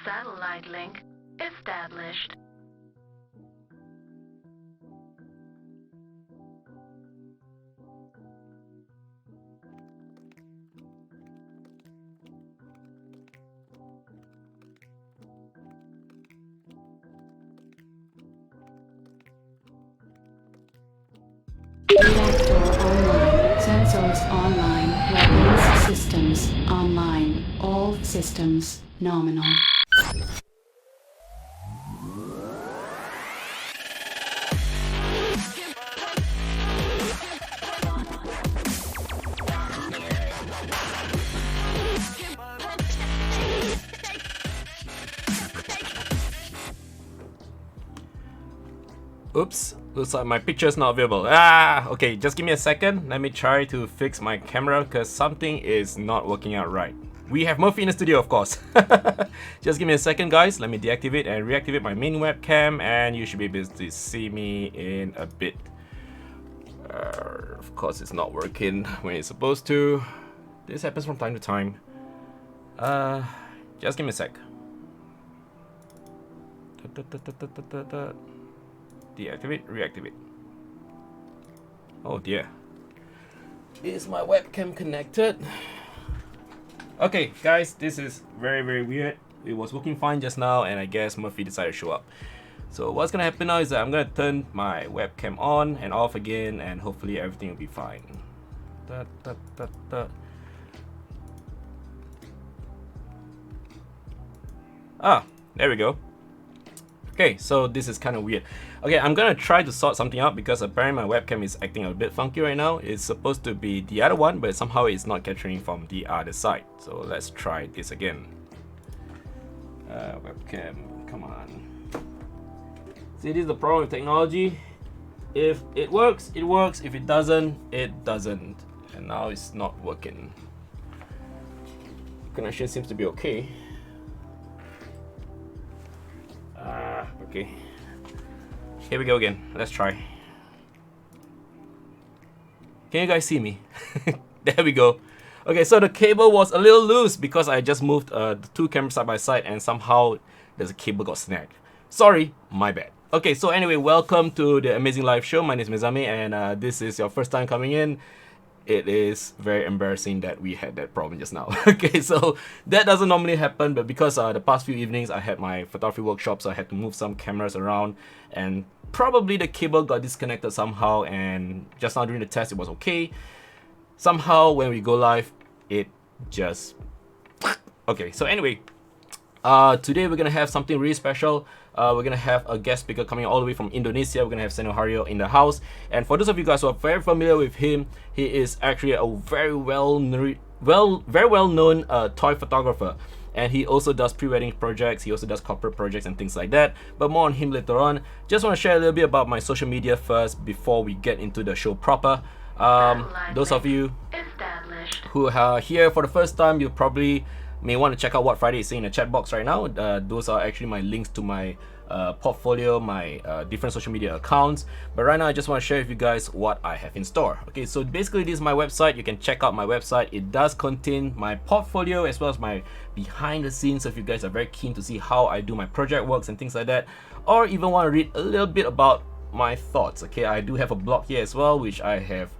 Satellite link established. Reactor online, sensors online, weapons systems online, all systems nominal. Oops, looks like my picture's not available. Okay, just give me a second. Let me try to fix my camera because something is not working out right. We have Murphy in the studio, of course. Just give me a second, guys. Let me deactivate and reactivate my main webcam, and you should be able to see me in a bit. Of course, it's not working when it's supposed to. This happens from time to time. Just give me a sec. Deactivate, reactivate. Oh dear. Is my webcam connected? Okay, guys, this is very weird. It was working fine just now, and I guess Murphy decided to show up. So what's gonna happen now is that I'm gonna turn my webcam on and off again, and hopefully everything will be fine. Ah, there we go. Okay, so this is kind of weird. Okay, I'm gonna try to sort something out because apparently my webcam is acting a bit funky right now. It's supposed to be the other one, but somehow it's not capturing from the other side. So let's try this again. Webcam, come on. See, this is the problem with technology. If it works, it works. If it doesn't, it doesn't. And now it's not working. Connection seems to be okay. Okay. Here we go again. Let's try. Can you guys see me? There we go. Okay, so the cable was a little loose because I just moved the two cameras side by side and somehow there's a cable got snagged. Sorry, my bad. Okay, so anyway, welcome to the Amazing Live Show. My name is Mezami, and this is your first time coming in. It is very embarrassing that we had that problem just now. Okay, so that doesn't normally happen, but because the past few evenings I had my photography workshop, so I had to move some cameras around, and probably the cable got disconnected somehow, and just now during the test it was okay. Somehow when we go live, it just... Okay, so anyway, today we're gonna have something really special. We're gonna have a guest speaker coming all the way from Indonesia. We're gonna have Seno Haryo in the house, and for those of you guys who are very familiar with him, he is actually a very well known toy photographer, and he also does pre-wedding projects. He also does corporate projects and things like that, but more on him later on. Just want to share a little bit about my social media first before we get into the show proper. Those of you who are here for the first time, you probably may want to check out what Friday is saying in the chat box right now. Those are actually my links to my portfolio, my different social media accounts. But right now I just want to share with you guys what I have in store. Okay, so basically this is my website. You can check out my website. It does contain my portfolio as well as my behind the scenes. So if you guys are very keen to see how I do my project works and things like that, or even want to read a little bit about my thoughts, okay, I do have a blog here as well, which I have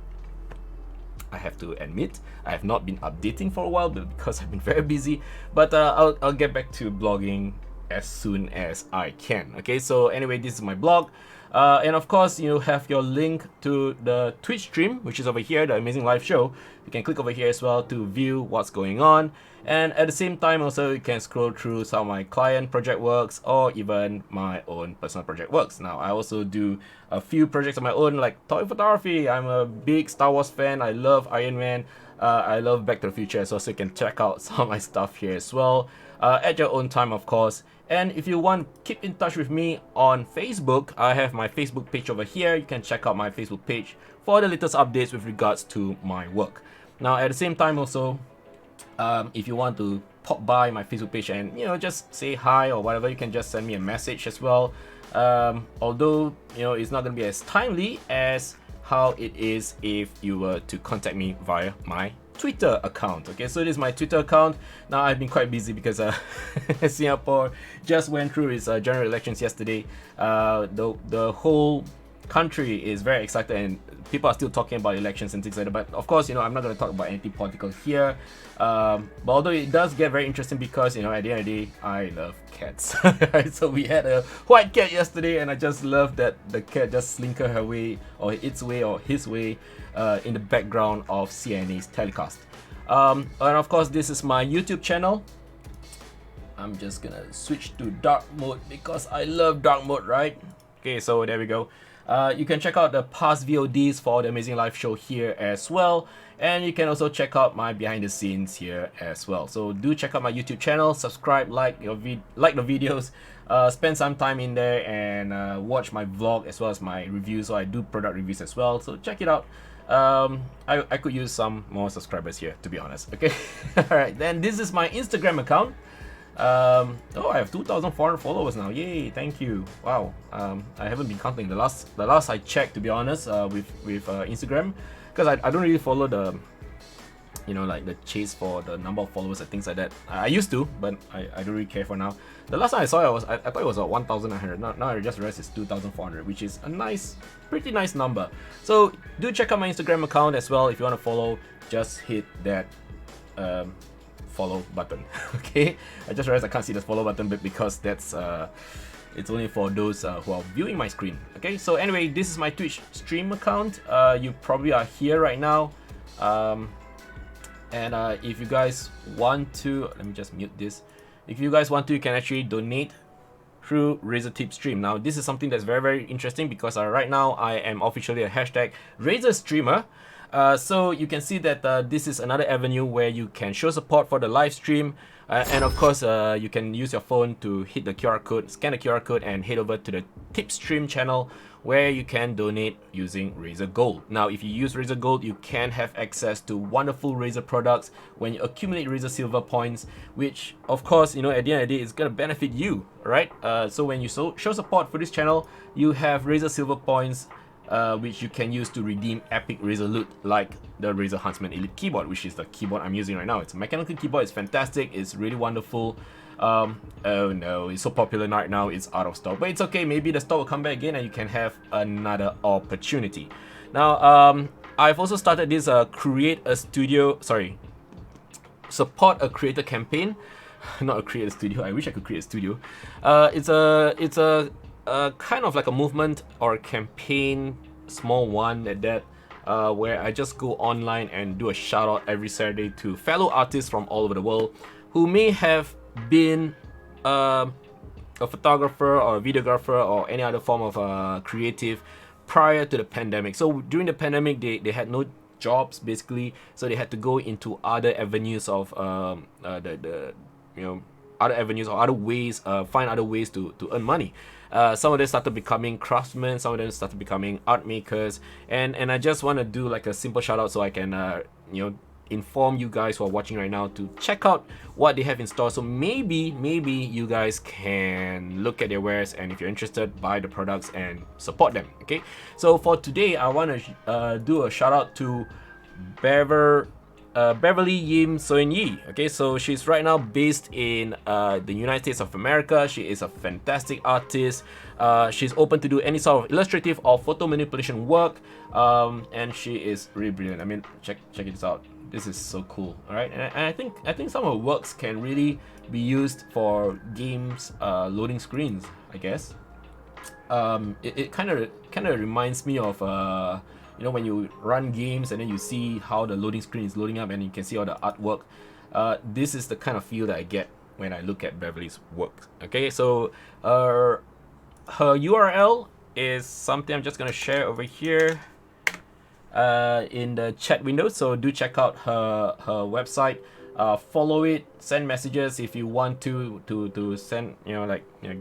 to admit I have not been updating for a while, but because I've been very busy. But I'll get back to blogging as soon as I can. Okay, so anyway, this is my blog, and of course you have your link to the Twitch stream, which is over here, the Amazing Live Show. You can click over here as well to view what's going on, and at the same time also you can scroll through some of my client project works or even my own personal project works. Now I also do a few projects of my own, like toy photography. I'm a big Star Wars fan. I love Iron Man. I love Back to the Future as well, so you can check out some of my stuff here as well, at your own time, of course. And if you want to keep in touch with me on Facebook, I have my Facebook page over here. You can check out my Facebook page for the latest updates with regards to my work. Now at the same time also, if you want to pop by my Facebook page and just say hi or whatever, you can just send me a message as well. Although it's not going to be as timely as how it is if you were to contact me via my Twitter account. Okay, so this is my Twitter account. Now I've been quite busy because Singapore just went through its general elections yesterday. The whole country is very excited and people are still talking about elections and things like that. But of course, I'm not going to talk about anything political here. But although it does get very interesting because, at the end of the day, I love cats. So we had a white cat yesterday and I just love that the cat just slinker her way or its way or his way in the background of CNA's telecast. And of course, this is my YouTube channel. I'm just gonna switch to dark mode because I love dark mode, right? Okay, so there we go. You can check out the past VODs for the A-MEZ-ING Live Show here as well, and you can also check out my behind the scenes here as well. So do check out my YouTube channel, subscribe, like the videos, spend some time in there and watch my vlog as well as my reviews. So I do product reviews as well, so check it out. I could use some more subscribers here, to be honest. Okay. Alright, then this is my Instagram account. Oh, I have 2,400 followers now. Yay, thank you. Wow. I haven't been counting. The last I checked, to be honest, with Instagram, because I don't really follow the like the chase for the number of followers and things like that. I used to, but I don't really care for now. The last time I saw it, I thought it was 1,900. Now I just realized it's 2,400, which is a pretty nice number. So do check out my Instagram account as well. If you want to follow, just hit that follow button. Okay, I just realized I can't see the follow button, but because that's it's only for those who are viewing my screen. Okay, so anyway, this is my Twitch stream account. You probably are here right now, and if you guys want to, let me just mute this. If you guys want to, you can actually donate through Razer Tip Stream. Now this is something that's very, very interesting because right now I am officially a hashtag Razer streamer. So you can see that this is another avenue where you can show support for the live stream, and of course you can use your phone to hit the QR code, scan the QR code and head over to the Tip Stream channel where you can donate using Razer Gold. Now if you use Razer Gold, you can have access to wonderful Razer products when you accumulate Razer Silver points, which of course, at the end of the day, is going to benefit you, right? So when you show support for this channel, you have Razer Silver points which you can use to redeem epic Razer loot like the Razer Huntsman Elite keyboard, which is the keyboard I'm using right now. It's a mechanical keyboard, it's fantastic, it's really wonderful. Oh no, it's so popular right now, it's out of stock, but it's okay, maybe the stock will come back again and you can have another opportunity. Now I've also started this support a creator campaign. Not a creator studio, I wish I could create a studio. It's a kind of like a movement or a campaign, small one at that, where I just go online and do a shout out every Saturday to fellow artists from all over the world who may have been a photographer or a videographer or any other form of creative prior to the pandemic. So during the pandemic, they had no jobs basically, so they had to go into other avenues of other avenues or other ways, find other ways to earn money. Some of them started becoming craftsmen, some of them started becoming art makers, and I just want to do like a simple shout out so I can inform you guys who are watching right now to check out what they have in store. So maybe you guys can look at their wares, and if you're interested, buy the products and support them. Okay, so for today I want to do a shout out to Beverly Yim Soin Yi. Okay, so she's right now based in the United States of America. She is a fantastic artist. She's open to do any sort of illustrative or photo manipulation work, and she is really brilliant. I mean, check this out. This is so cool. All right, and I think some of her works can really be used for games, loading screens, I guess. It kind of reminds me of when you run games and then you see how the loading screen is loading up and you can see all the artwork. This is the kind of feel that I get when I look at Beverly's work. Okay, so her URL is something I'm just gonna share over here in the chat window. So do check out her website. Follow it, send messages if you want to send,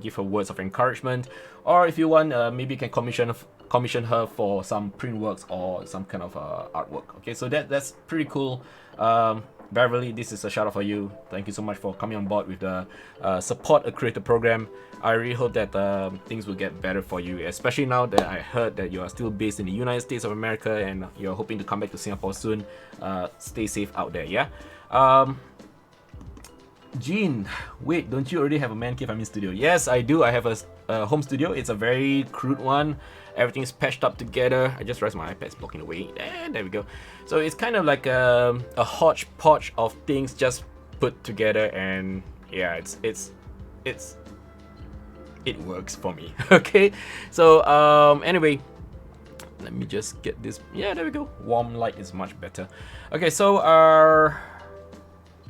give her words of encouragement, or if you want, maybe you can commission her for some print works or some kind of artwork. Okay, so that's pretty cool. Beverly, this is a shout out for you. Thank you so much for coming on board with the Support a Creator program. I really hope that things will get better for you, especially now that I heard that you are still based in the United States of America and you're hoping to come back to Singapore soon. Stay safe out there, yeah? Gene, wait, don't you already have a man cave studio? Yes, I do. I have a home studio. It's a very crude one. Everything's patched up together. I just realized my iPad's blocking the way. And there we go. So it's kind of like a hodgepodge of things just put together, and yeah, it works for me. Okay, so anyway, let me just get this. Yeah, there we go. Warm light is much better. Okay, so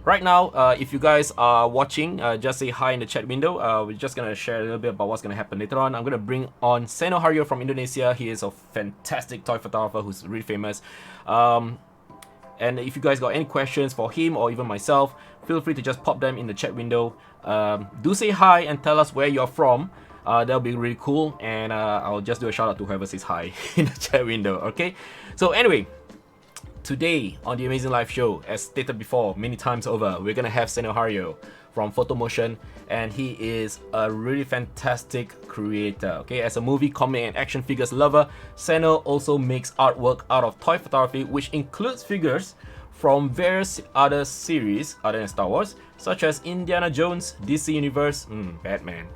right now, if you guys are watching, just say hi in the chat window. We're just gonna share a little bit about what's gonna happen later on. I'm gonna bring on Seno Haryo from Indonesia. He is a fantastic toy photographer who's really famous. And if you guys got any questions for him or even myself, feel free to just pop them in the chat window. Do say hi and tell us where you're from. That'll be really cool, and I'll just do a shout out to whoever says hi in the chat window. Okay, so anyway, today on the A-MEZ-ING Live Show, as stated before many times over, we're gonna have Seno Haryo from Photomotion, and he is a really fantastic creator. Okay, as a movie, comic, and action figures lover, Seno also makes artwork out of toy photography, which includes figures from various other series other than Star Wars, such as Indiana Jones, DC Universe, Batman,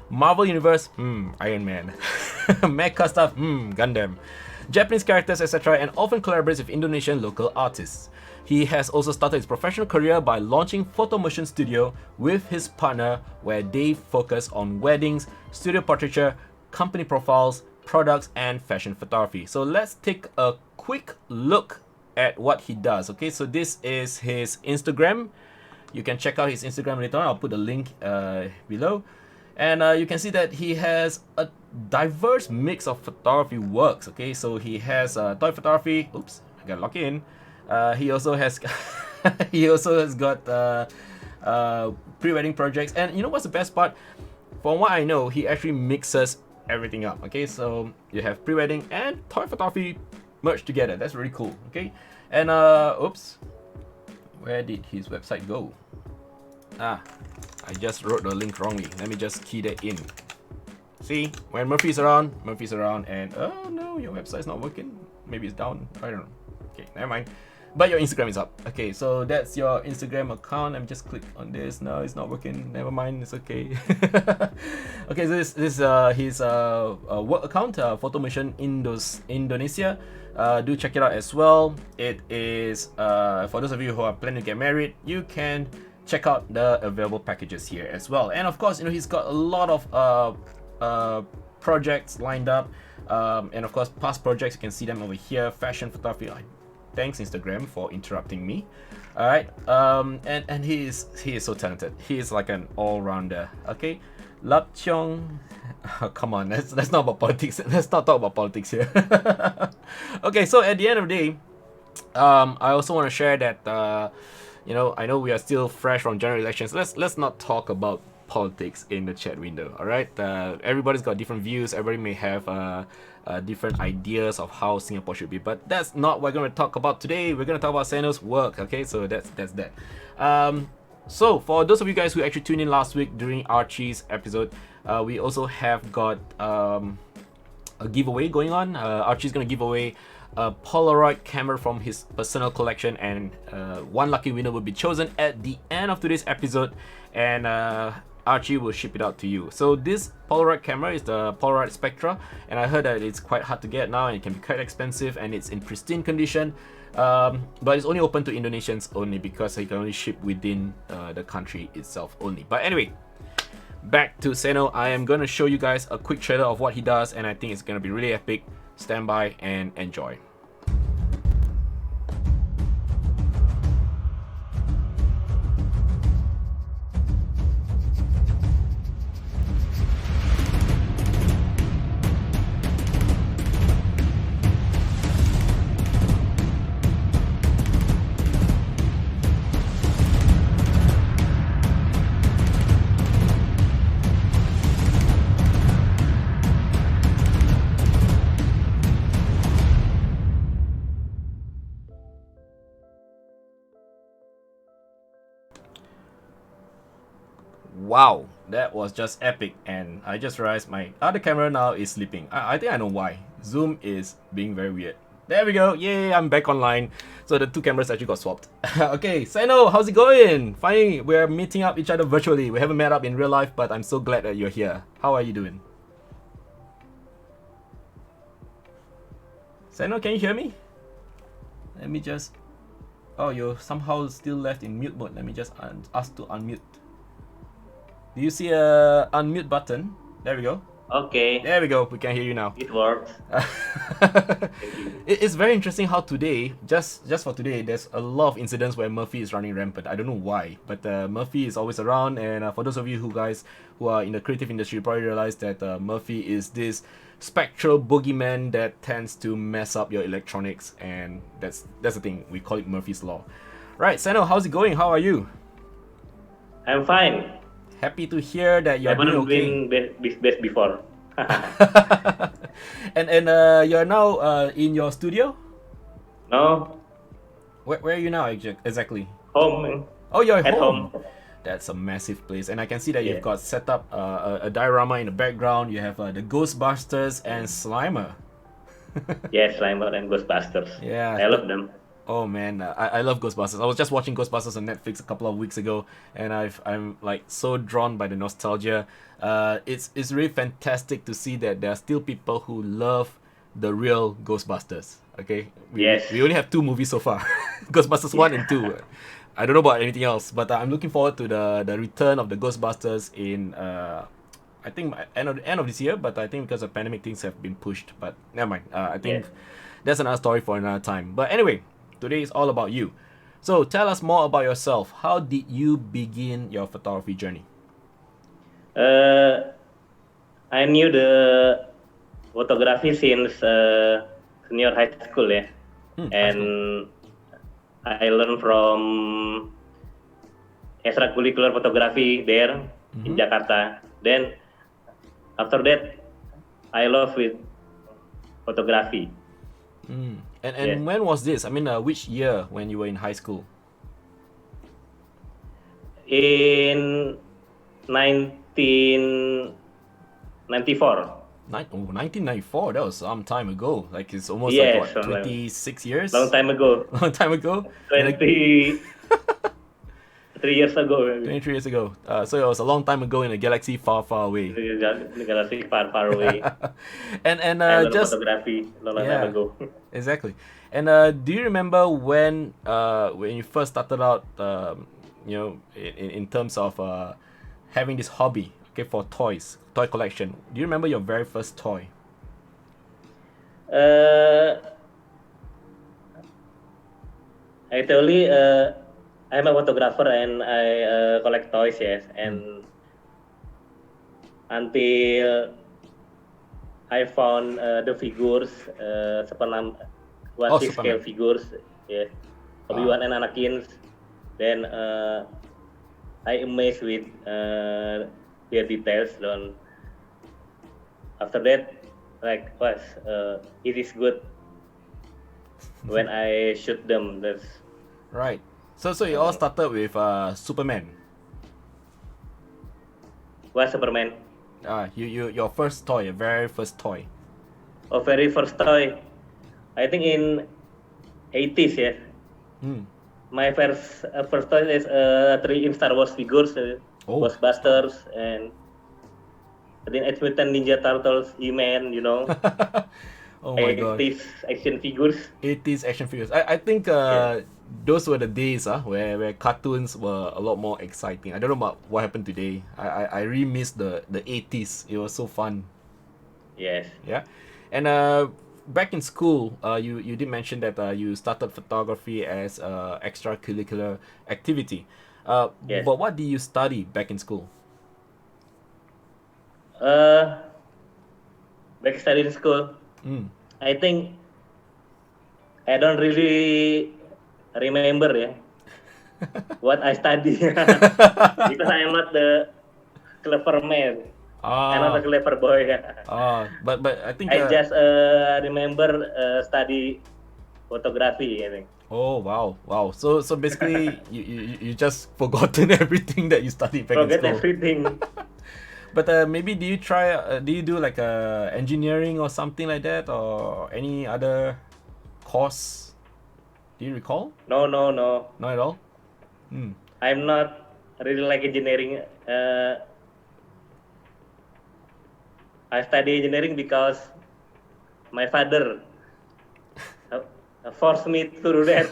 Marvel Universe, Iron Man, Mecha stuff, Gundam, Japanese characters, etc., and often collaborates with Indonesian local artists. He has also started his professional career by launching Photomotion Studio with his partner, where they focus on weddings, studio portraiture, company profiles, products, and fashion photography. So let's take a quick look at what he does. Okay, so this is his Instagram. You can check out his Instagram later on. I'll put the link below. And you can see that he has a diverse mix of photography works. Okay, so he has toy photography. Oops, I gotta lock in. He also has got pre-wedding projects. And you know what's the best part? From what I know, he actually mixes everything up. Okay, so you have pre-wedding and toy photography merged together. That's really cool. Okay, and oops, where did his website go? I just wrote the link wrongly. Let me just key that in. See, when Murphy's around, and oh no, your website's not working. Maybe it's down. I don't know. Okay, never mind. But your Instagram is up. Okay, so that's your Instagram account. Let me just click on this. No, it's not working. Never mind. It's okay. Okay, so this is his work account, Photomotion Indonesia. Do check it out as well. It is for those of you who are planning to get married, you can check out the available packages here as well. And of course, you know, he's got a lot of projects lined up, and of course past projects. You can see them over here. Fashion photography. Thanks Instagram for interrupting me. All right, and he is so talented. He is like an all-rounder. Okay, Lapchong. Oh, come on, let's not about politics. Let's not talk about politics here. Okay, so at the end of the day, I also want to share that you know, I know we are still fresh from general elections. Let's not talk about politics in the chat window. All right, everybody's got different views. Everybody may have different ideas of how Singapore should be, but that's not what we're going to talk about today. We're going to talk about Seno's work. Okay, so that's that. So for those of you guys who actually tuned in last week during Archie's episode, we also have got a giveaway going on. Archie's going to give away a Polaroid camera from his personal collection, and one lucky winner will be chosen at the end of today's episode, and Archie will ship it out to you. So this Polaroid camera is the Polaroid Spectra, and I heard that it's quite hard to get now and it can be quite expensive, and it's in pristine condition, but it's only open to Indonesians only because it can only ship within the country itself only. But anyway, back to Seno. I am going to show you guys a quick trailer of what he does, and I think it's going to be really epic. Stand by and enjoy. Wow, that was just epic. And I just realized my other camera now is sleeping. I think I know why. Zoom is being very weird. There we go. Yay, I'm back online. So the two cameras actually got swapped. Okay, Seno, how's it going? Finally, we're meeting up each other virtually. We haven't met up in real life, but I'm so glad that you're here. How are you doing? Seno, can you hear me? Let me just... Oh, you're somehow still left in mute mode. Let me just ask to unmute. Do you see a unmute button? There we go. Okay, There we go. We can hear you now. it works. It's very interesting how today, just for today, there's a lot of incidents where Murphy is running rampant. I don't know why, but Murphy is always around. And for those of you who are in the creative industry, you probably realize that Murphy is this spectral boogeyman that tends to mess up your electronics, and that's the thing. We call it Murphy's Law. Right, Seno, how's it going? How are you? I'm fine. Happy to hear that you're I haven't doing okay. been this best before. and you're now in your studio? No, Where are you now exactly? home. Oh, you're At home. That's a massive place, and I can see that you've Yeah. got set up a diorama in the background. You have the Ghostbusters and Slimer. Yes, Slimer and Ghostbusters. Yeah. I love them. Oh man, I love Ghostbusters. I was just watching Ghostbusters on Netflix a couple of weeks ago, and I'm like so drawn by the nostalgia. It's really fantastic to see that there are still people who love the real Ghostbusters. Okay, Yes. we only have 2 movies so far, Ghostbusters 1 and 2. I don't know about anything else, but I'm looking forward to the return of the Ghostbusters in I think end of this year. But I think because of pandemic, things have been pushed. But never mind. I think that's another story for another time. But anyway, today is all about you. So tell us more about yourself. How did you begin your photography journey? I knew the photography since senior high school, yeah. And I learned from extracurricular photography there in Jakarta. Then after that, I love with photography. And when was this? I mean, which year when you were in high school? In 1994. 1994. That was some time ago. Like it's almost Yes, like what, 26 years? Long time ago. Long time ago. 23 years ago. 23 years ago. So it was a long time ago in a galaxy far, far away. The galaxy far, far away. and I learned just photography long time ago. exactly. And do you remember when you first started out, in terms of having this hobby, okay, for toy collection? Do you remember your very first toy? Actually, I'm a photographer and I collect toys, yes. And until I found the figures, Superman, Superman. scale figures, yes. Obi-Wan and Anakin. Then I amazed with their details. Then after that, like, it is good when I shoot them. That's Right. So it all started with Superman. what Superman. Your first toy, your very first toy. Oh, very first toy. I think in 80s, yeah. My first toy is 3 Star Wars figures, Ghostbusters, and I think X Mutant Ninja Turtles, E-Man, Oh my god. 80s action figures. 80s action figures. I think those were the days where cartoons were a lot more exciting. I don't know about what happened today. I really miss the 80s. It was so fun. Yes. Yeah. And back in school, you did mention that you started photography as extracurricular activity. Yes. But what did you study back in school? Back studying school. I think I don't really remember what I study because I am not the clever man. I'm not a clever boy. But I think I just remember study photography. I think. Oh wow, wow. So basically, you just forgotten everything that you studied back in Forget school. everything. But maybe do you do like engineering or something like that, or any other course? Do you recall? No. Not at all. Hmm. I'm not really like engineering. I study engineering because my father uh, forced me to do that.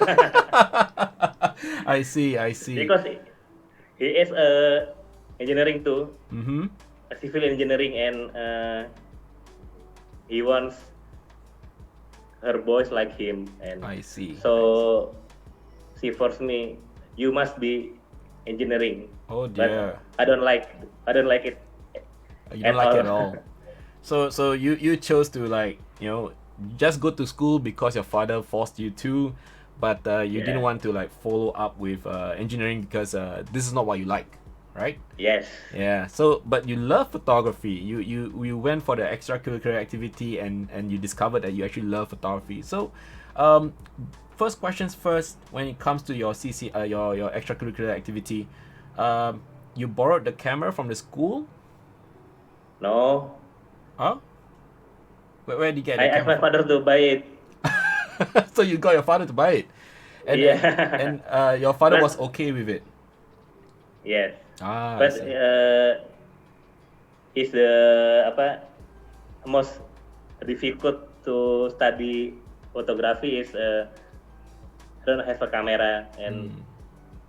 I see. I see. Because he is engineering too, Mm-hmm. a civil engineering, and he wants her boys like him, and I see. so she forced me. You must be engineering, Oh but dear. I don't like it You at don't like all. it at all. So you chose to just go to school because your father forced you to, but you didn't Yeah. want to like follow up with engineering because this is not what you like, right? Yes. Yeah. So but you love photography. You went for the extracurricular activity and you discovered that you actually love photography. So, um, first questions first. When it comes to your your extracurricular activity, you borrowed the camera from the school. No. Huh? Where did you get I the asked camera my from? father to buy it. So you got your father to buy it, Yeah. and your father was But okay with it. yes. Ah, I But see. is the apa most difficult to study photography is I don't have a camera, and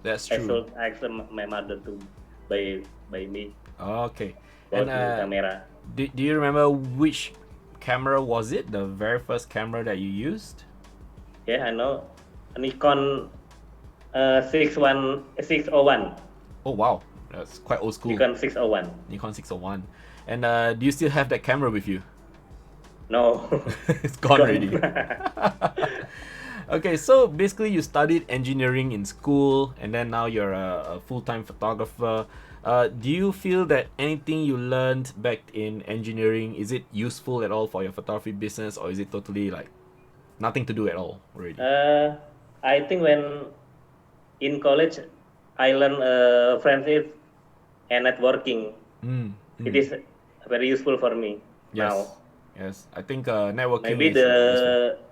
That's I true. should ask my mother to buy me Okay, and bought me camera. do you remember which camera was it? The very first camera that you used? Yeah, I know. Nikon 601. Oh wow, that's quite old school. Nikon 601. Nikon 601. And do you still have that camera with you? No. It's gone Gone. already. Okay, so basically you studied engineering in school and then now you're a full-time photographer. Do you feel that anything you learned back in engineering, is it useful at all for your photography business, or is it totally like nothing to do at all already? I think when in college I learned friendship and networking. Mm, It mm. is very useful for me Yes, now. yes. I think networking Maybe is useful.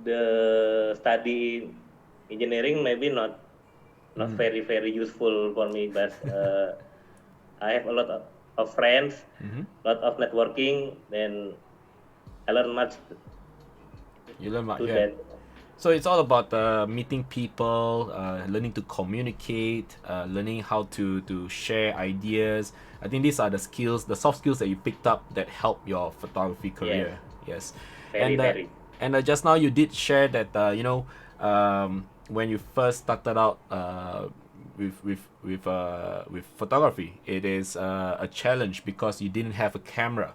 the study engineering maybe not very useful for me, but I have a lot of friends, Mm-hmm. lot of networking, then I learn much You learn about, to yeah. that. So it's all about meeting people, learning to communicate, learning how to share ideas. I think these are the skills, the soft skills that you picked up that help your photography Yes, career. Yes, very and uh, very. and just now you did share that when you first started out with photography, it is a challenge because you didn't have a camera.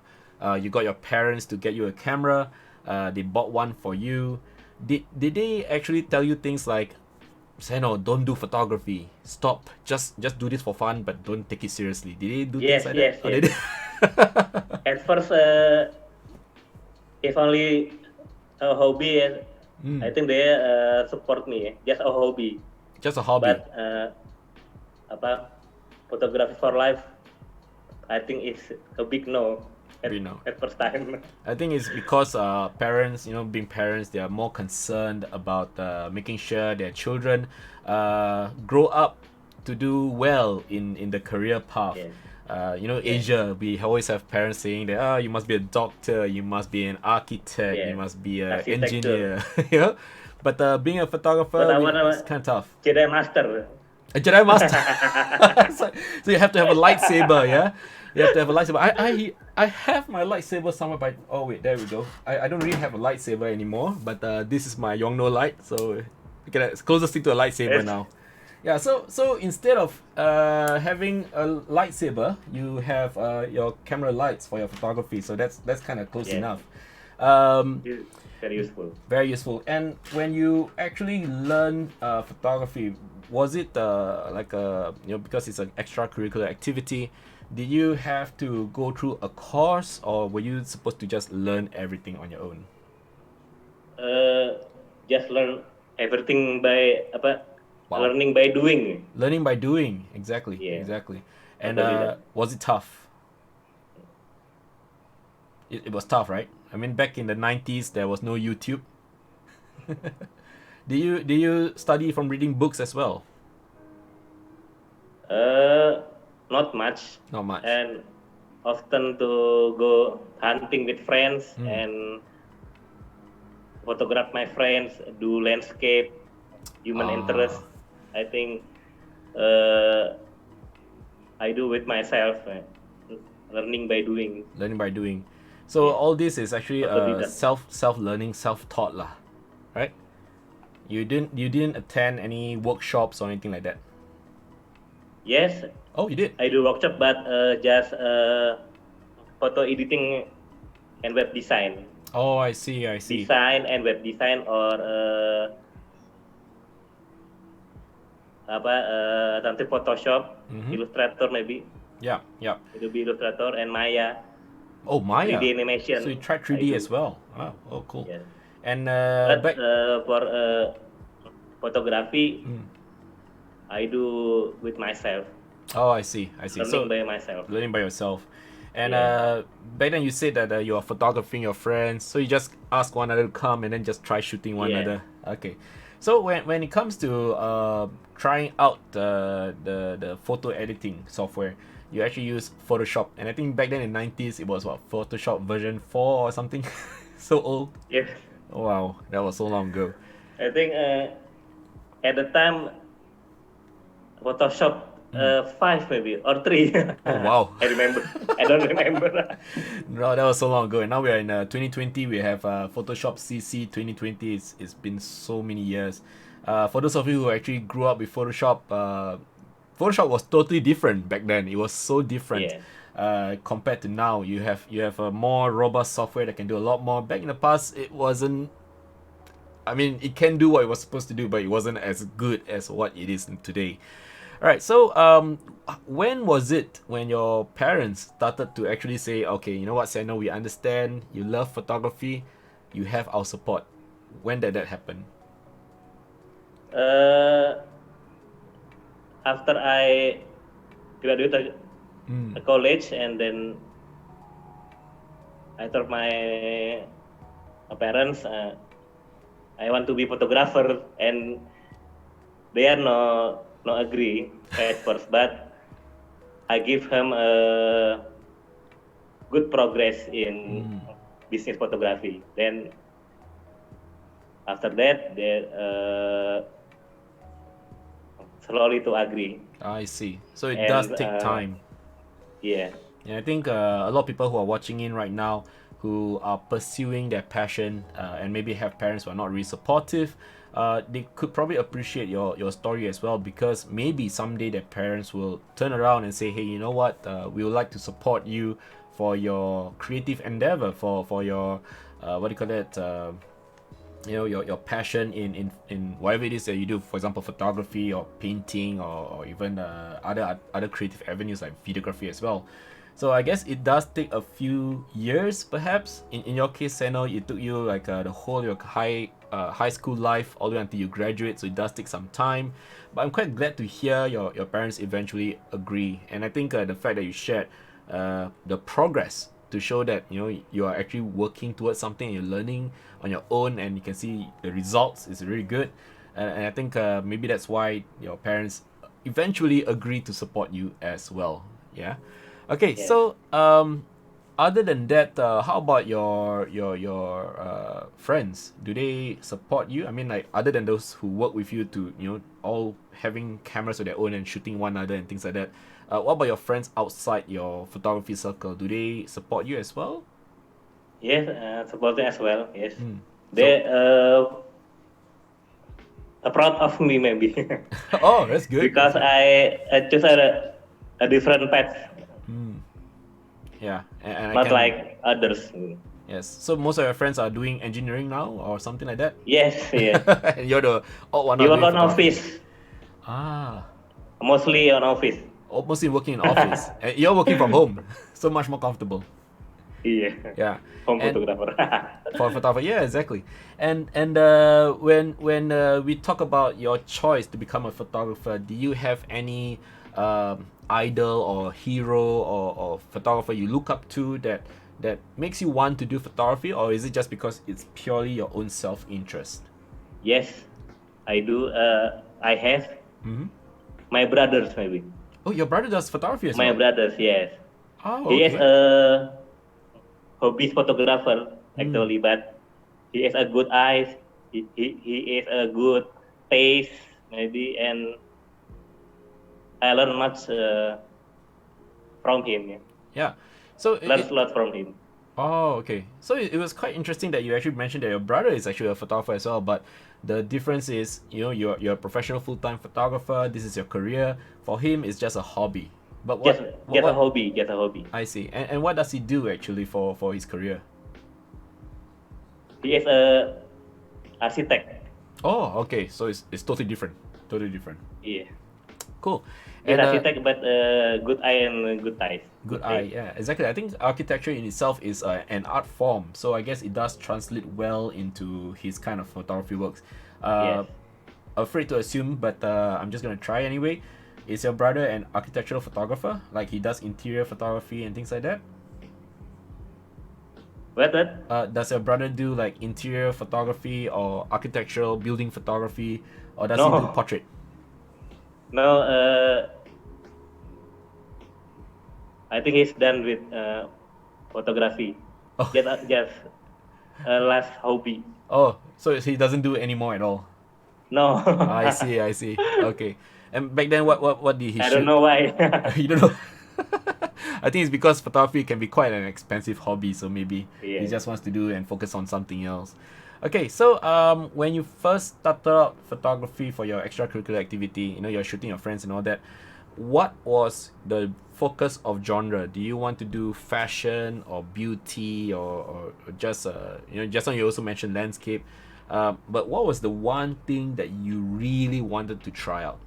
You got your parents to get you a camera. They bought one for you. Did they actually tell you things like, Seno, don't do photography. Stop. Just do this for fun, but don't take it seriously. Did they do things Yes, like that? yes, Or they yes. did? At first, if only a hobby, I think they support me. Just a hobby, Just a hobby. but apa photography for life, I think it's a big no You know. at first time. I think it's because parents, being parents, they are more concerned about making sure their children grow up to do well in the career path. Yes. Yes. Asia, we always have parents saying that, you must be a doctor, you must be an architect, you Yes. must be an Architecture. engineer, But being a But photographer, I want it's to kind of tough. Jedi Master. A Jedi Master. So you have to have a lightsaber, yeah? You have to have a lightsaber. I have my lightsaber somewhere, but oh wait, there we go. I don't really have a lightsaber anymore, but this is my Yongno light, so it's closest thing to a lightsaber Yes. now. Yeah, so instead of having a lightsaber, you have your camera lights for your photography. So that's kind of close Yes. enough. Um, It's very useful. very useful. And when you actually learn photography, was it like a because it's an extracurricular activity? Did you have to go through a course, or were you supposed to just learn everything on your own? Uh, just learn everything by Wow. learning by doing. Learning by doing, exactly, Yeah. exactly. And Totally that. was it tough? It was tough, right? I mean, back in the 90s, there was no YouTube. Do you study from reading books as well? Not much. Not much. And often to go hunting with friends and photograph my friends, do landscape, human interest. I think I do with myself, learning by doing. Learning by doing. So all this is actually Autodidact. self learning, self taught lah, right? You didn't attend any workshops or anything like that. Yes, Oh, you did. I do workshop, but just photo editing and web design. Oh, I see. I see. Design and web design, or nanti Photoshop, Illustrator maybe. Yeah, yeah. It will be Illustrator and Maya. Oh, Maya. 3D animation. So you tried 3D as well. Wow. Oh, cool. Yes. And But back. for photography, I do with myself. Oh, I see. I see. Learning by myself. Learning by yourself. And Yeah. back then you said that you are photographing your friends, so you just ask one another to come and then just try shooting one Yeah. another. Okay. So when it comes to trying out the photo editing software, you actually use Photoshop, and I think back then in 90s it was what, Photoshop version 4 or something. So old. Yes. Oh, wow, that was so long ago. I think at the time, Photoshop 5 maybe or 3. Oh, wow. I remember. I don't remember. No, that was so long ago. And now we are in 2020. We have Photoshop CC 2020. It's been so many years. For those of you who actually grew up with Photoshop, Photoshop was totally different back then. It was so different compared to now. You have a more robust software that can do a lot more. Back in the past, it wasn't. I mean, it can do what it was supposed to do, but it wasn't as good as what it is today. All right. So, when was it when your parents started to actually say, okay, you know what, Seno, we understand you love photography, you have our support. When did that happen? After I graduated college, and then I told my parents I want to be photographer, and they are no agree at first, but I give him a good progress in business photography. Then after that, they slowly to agree. I see. So it does take time. Yeah. And I think a lot of people who are watching in right now, who are pursuing their passion and maybe have parents who are not really supportive, they could probably appreciate your story as well, because maybe someday their parents will turn around and say, hey, you know what, we would like to support you for your creative endeavor, for your what do you call it, your passion in whatever it is that you do. For example, photography or painting, or even other creative avenues like videography as well. So I guess it does take a few years, perhaps. In your case, Seno, it took you like the whole your high school life all the way until you graduate. So it does take some time. But I'm quite glad to hear your parents eventually agree. And I think the fact that you shared the progress to show that you are actually working towards something, you're learning on your own, and you can see the results is really good. And I think maybe that's why your parents eventually agree to support you as well. Yeah. Okay, Yeah. so other than that, how about your friends? Do they support you? I mean, like, other than those who work with you to all having cameras of their own and shooting one another and things like that. What about your friends outside your photography circle? Do they support you as well? Yes, supporting as well. Yes, they are proud of me maybe Oh, that's good. because I choose a different path, Yeah, and I not can, like others. yes. So most of your friends are doing engineering now or something like that. Yes, yeah. And you're the odd one You out work doing on photography. office, Ah, mostly on office. mostly working in office. And you're working from home, so much more comfortable. Yeah. Home And- photographer. For photographer, yeah, exactly. And when we talk about your choice to become a photographer, do you have any idol or hero or photographer you look up to that makes you want to do photography, or is it just because it's purely your own self-interest? Yes, I do. I have Mm-hmm. my brothers maybe. Oh, your brother does photography as My well. brothers, yes. Oh, He is okay. a hobby photographer Mm. actually, but he has a good eyes. He is a good taste maybe, and I learn much from him. Yeah. Yeah. So Learns a lot from him. oh, okay. So it was quite interesting that you actually mentioned that your brother is actually a photographer as well, but the difference is, you're a professional full-time photographer. This is your career. For him, it's just a hobby. But Just a hobby, just a hobby. I see. And what does he do actually for his career? He is a architect. Oh, okay. So it's totally different. Totally different. Yeah. Cool. He's And architect, but good eye and good taste. good eye, yeah, exactly. I think architecture in itself is an art form, so I guess it does translate well into his kind of photography works. Yes. Afraid to assume, but I'm just gonna try anyway. Is your brother an architectural photographer? Like he does interior photography and things like that? What? Does your brother do like interior photography or architectural building photography, or does he No. do portrait? No, I think he's done with photography. Oh. Just last hobby. Oh, so he doesn't do it anymore at all. No. I see, I see. Okay. And back then, what did he I shoot? don't know why. You don't know. I think it's because photography can be quite an expensive hobby, so maybe he Yeah. just wants to do and focus on something else. Okay, so when you first started out photography for your extracurricular activity, you're shooting your friends and all that. What was the focus of genre? Do you want to do fashion or beauty or just just now you also mentioned landscape, but what was the one thing that you really wanted to try out?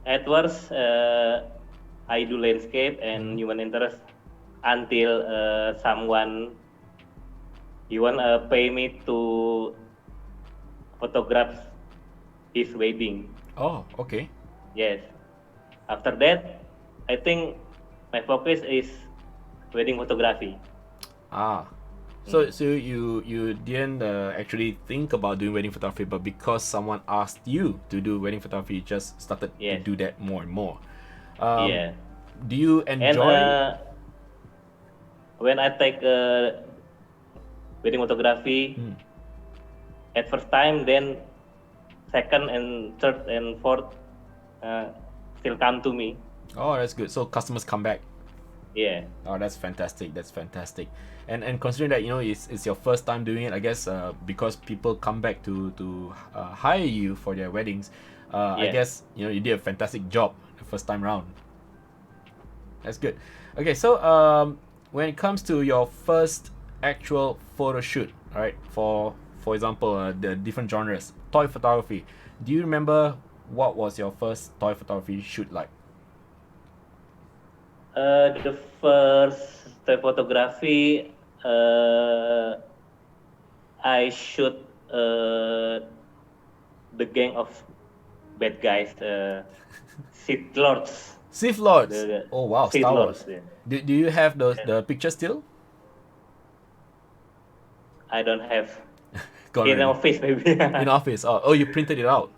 At first, I do landscape and human interest until someone pay me to photograph his wedding. Oh, okay. Yes. After that, I think my focus is wedding photography. So you didn't actually think about doing wedding photography, but because someone asked you to do wedding photography, you just started to Yes. do that more and more. Yeah. Do you And enjoy? when I take wedding photography, at first time, then second and third and fourth still come to me. Oh, that's good. So customers come back. Yeah. Oh, that's fantastic. That's fantastic. And considering that it's your first time doing it, I guess because people come back to hire you for their weddings, I Yeah. guess you did a fantastic job the first time round. That's good. Okay, so when it comes to your first actual photo shoot, all right, for example, the different genres, toy photography. Do you remember what was your first toy photography shoot like? The first photography, I shoot the gang of bad guys, Sith Lords. Sith Lords. The Oh wow, Sith Star Lords, Wars. yeah. Do you have the picture still? I don't have Gone in already. office maybe. In office. Oh, you printed it out.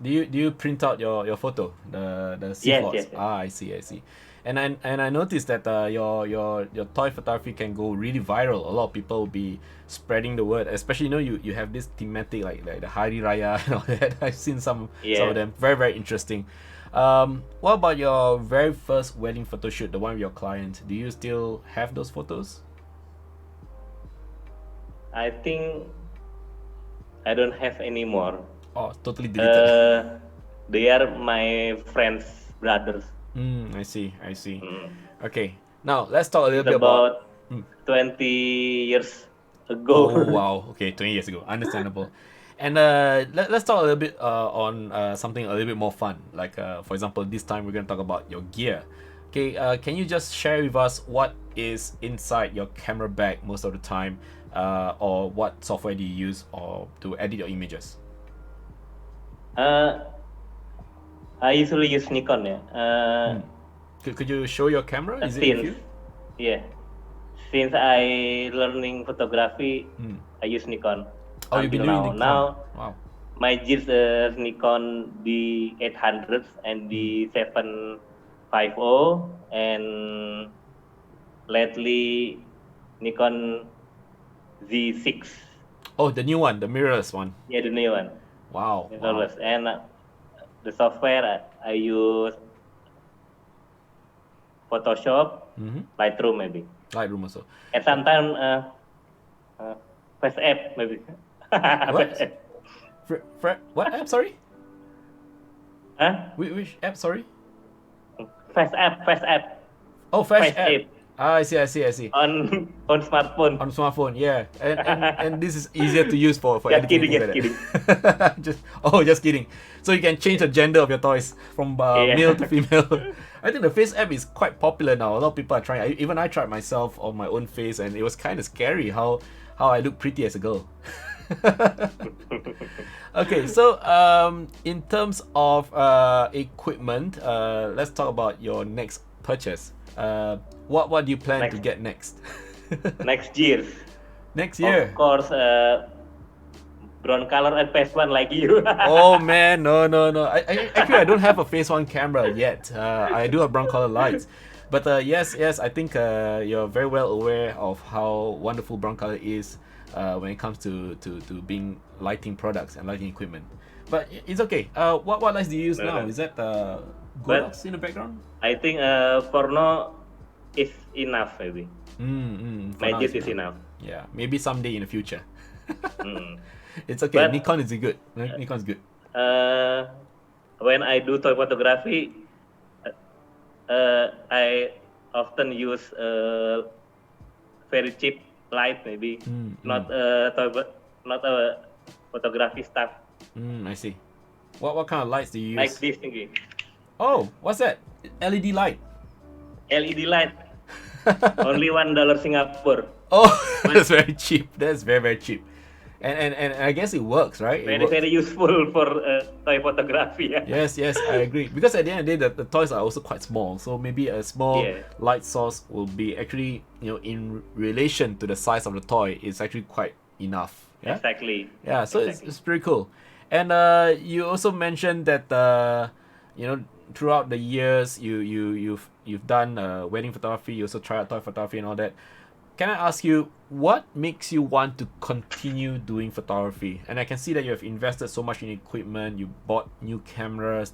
Do you print out your photo, the Sith Yes, Lords? yes, yes. I see. And I noticed that your toy photography can go really viral. A lot of people will be spreading the word, especially you have this thematic like the Hari Raya and all that. I've seen some Yeah. of them. Very, very interesting. What about your very first wedding photo shoot, the one with your client? Do you still have those photos? I think I don't have anymore. Oh, totally deleted. They are my friends' brothers. I see. Okay, now let's talk a little It's bit about. about 20 years ago. Oh wow, okay, 20 years ago, understandable. And let's talk a little bit on something a little bit more fun. Like for example, this time we're gonna talk about your gear. Okay, can you just share with us what is inside your camera bag most of the time, or what software do you use or to edit your images? I usually use Nikon. Could you show your camera? Is it with you? Yeah, since I learning photography, I use Nikon. Oh, you've been doing Nikon. Now, wow. My gears Nikon D800 and D750, and lately Nikon Z6. Oh, the new one, the mirrorless one. Yeah, the new one. Wow. Mirrorless. And the software I use Photoshop, Lightroom maybe. Lightroom also. And sometimes Face app maybe. What? What app? Sorry. Huh? Which app? Sorry. Face app. Oh, Face app. Ah, I see. On smartphone. On smartphone, yeah. And this is easier to use for Just editing. kidding. Just kidding. So you can change the gender of your toys from male to female. I think the Face app is quite popular now. A lot of people are trying. Even I tried myself on my own face, and it was kind of scary how I look pretty as a girl. Okay, so in terms of equipment, let's talk about your next purchase. What do you plan to get next? Next year. Next year. Of course, brown color and phase one like you. Oh man, no. Actually, I don't have a phase one camera yet. I do have brown color lights. But yes, I think you're very well aware of how wonderful brown color is when it comes to being lighting products and lighting equipment. But it's okay. What lights do you use now? Is that Godox in the background? I think for now it's enough maybe. Magic is enough. Yeah, maybe someday in the future. It's okay. But, Nikon is good. Nikon's good. When I do toy photography, I often use very cheap light maybe, not a photography stuff. I see. What kind of lights do you use? Like this thingy. Oh, what's that? LED light. LED light. Only $1 Singapore. Oh, that's very cheap. That's very cheap. And I guess it works, right? Very useful for toy photography. Yeah? Yes, I agree. Because at the end of the day, the toys are also quite small. So maybe a small light source will be actually, in relation to the size of the toy, it's actually quite enough. Yeah? Exactly. Yeah, so exactly. It's pretty cool. And you also mentioned that throughout the years you've done wedding photography, you also try out toy photography and all that. Can I ask you, what makes you want to continue doing photography? And I can see that you have invested so much in equipment, you bought new cameras,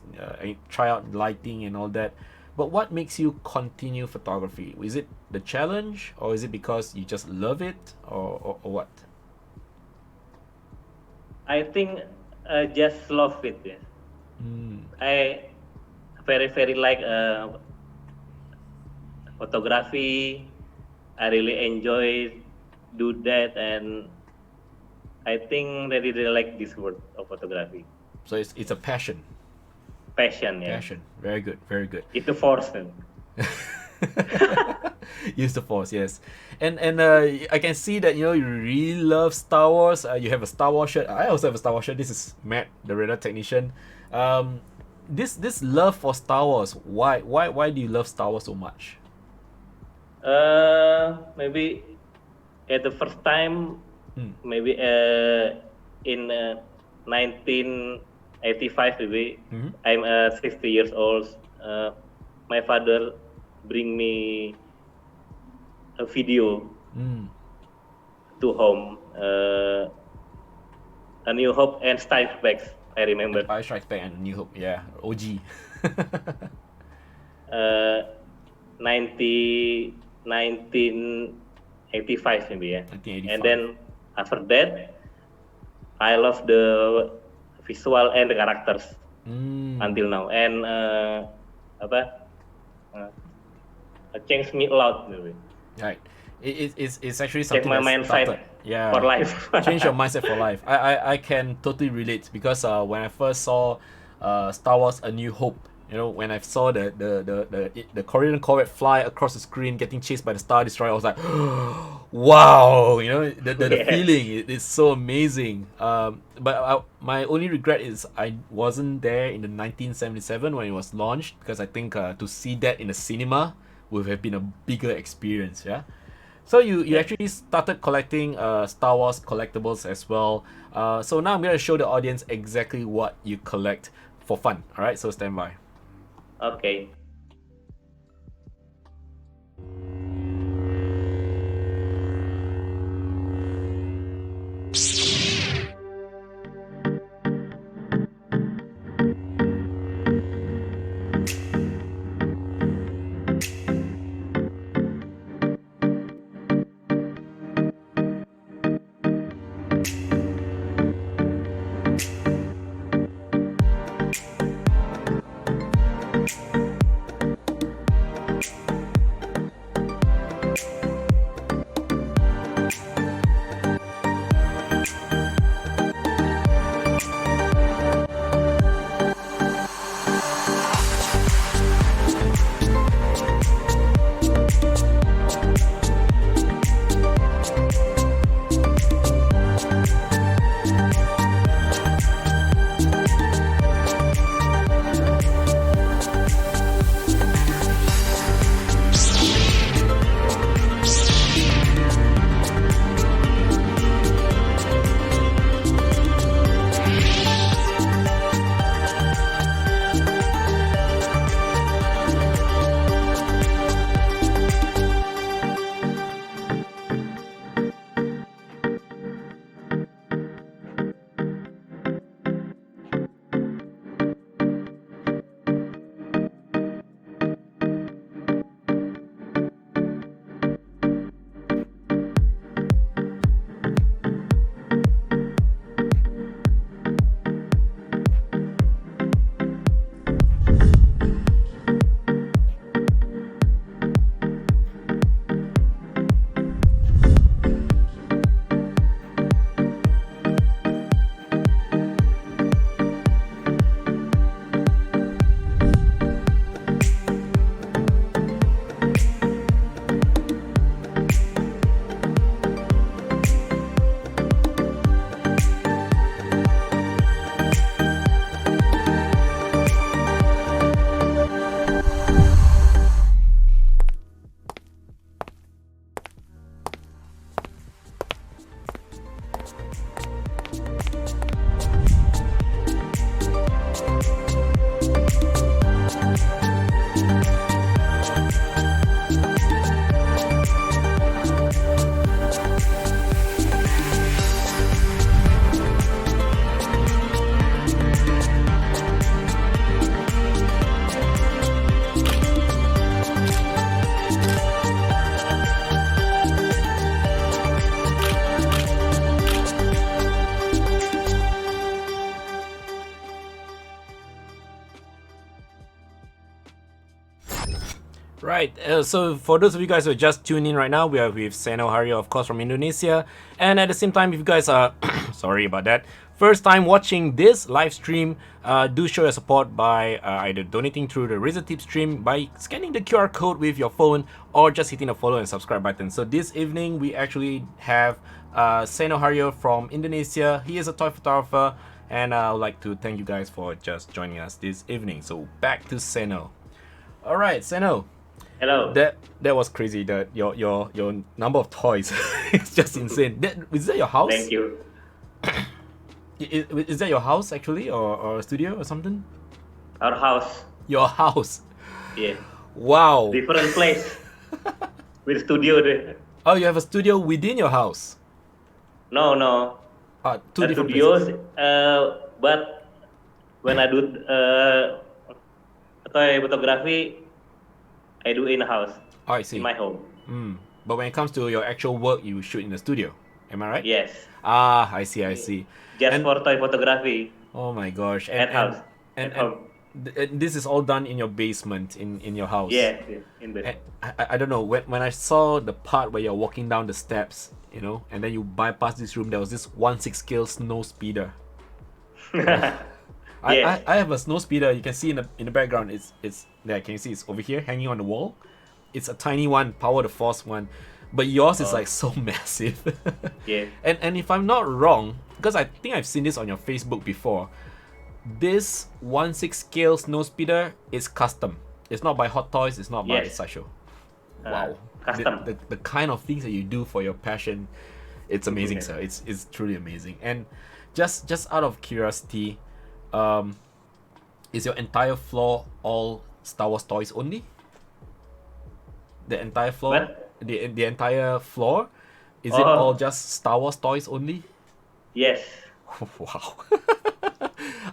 try out lighting and all that. But what makes you continue photography? Is it the challenge, or is it because you just love it, or what? I think I just love it. Yeah. I very like photography. I really enjoy do that, and I think I really like this word of photography. So it's a passion. Passion, yeah. Passion. Very good. It's a force. Use the force, yes. And I can see that you really love Star Wars. You have a Star Wars shirt. I also have a Star Wars shirt. This is Matt, the radar technician. This love for Star Wars. Why do you love Star Wars so much? Maybe at the first time, maybe in 1985, maybe I'm 60 years old. My father bring me a video to home, A New Hope and Strike Back. I remember. Empire Strikes Back and New Hope, yeah, OG. 1985 maybe, yeah. 1985. And then after that, I love the visual and the characters until now. And changed me a lot maybe. Right. It's actually something Change my mindset for life. Change your mindset for life. I can totally relate, because when I first saw Star Wars A New Hope, You know, when I saw the Korean Corvette fly across the screen, getting chased by the Star Destroyer, I was like, wow! You know, the feeling is so amazing. But my only regret is I wasn't there in the 1977 when it was launched, because I think to see that in the cinema would have been a bigger experience. Yeah. So you actually started collecting Star Wars collectibles as well. So now I'm gonna show the audience exactly what you collect for fun. All right, so stand by. Okay. Right, so for those of you guys who are just tuning in right now, we are with Seno Haryo, of course, from Indonesia. And at the same time, if you guys are, sorry about that, first time watching this live stream, do show your support by either donating through the Razor Tip stream, by scanning the QR code with your phone, or just hitting the follow and subscribe button. So this evening, we actually have Seno Haryo from Indonesia. He is a toy photographer, and I would like to thank you guys for just joining us this evening. So back to Seno. All right, Seno. Hello. That was crazy. That your number of toys is just insane. Is that your house? Thank you. Is that your house actually, or a studio or something? Our house. Your house. Yeah. Wow. Different place. With studio there. Oh, you have a studio within your house? No. Two different studios. places. But when I do toy photography, I do in a house. Oh, I see. In my home. But when it comes to your actual work, you shoot in the studio. Am I right? Yes. I see. Just for toy photography. Oh my gosh. At house. And At home. this is all done in your basement, in your house. Yeah, in the. I don't know, when I saw the part where you're walking down the steps, you know, and then you bypass this room, there was this 1/6 scale snow speeder. I have a snow speeder. You can see in the background. It's there. Can you see? It's over here, hanging on the wall. It's a tiny one, power the force one, but yours is like so massive. Yeah. And if I'm not wrong, because I think I've seen this on your Facebook before, this 1/6 scale snow speeder is custom. It's not by Hot Toys. It's not by Sideshow. Wow. Custom. The kind of things that you do for your passion, it's amazing, sir. It's truly amazing. And just out of curiosity, is your entire floor all Star Wars toys only? The entire floor, What? the entire floor, is it all just Star Wars toys only? Yes. Wow.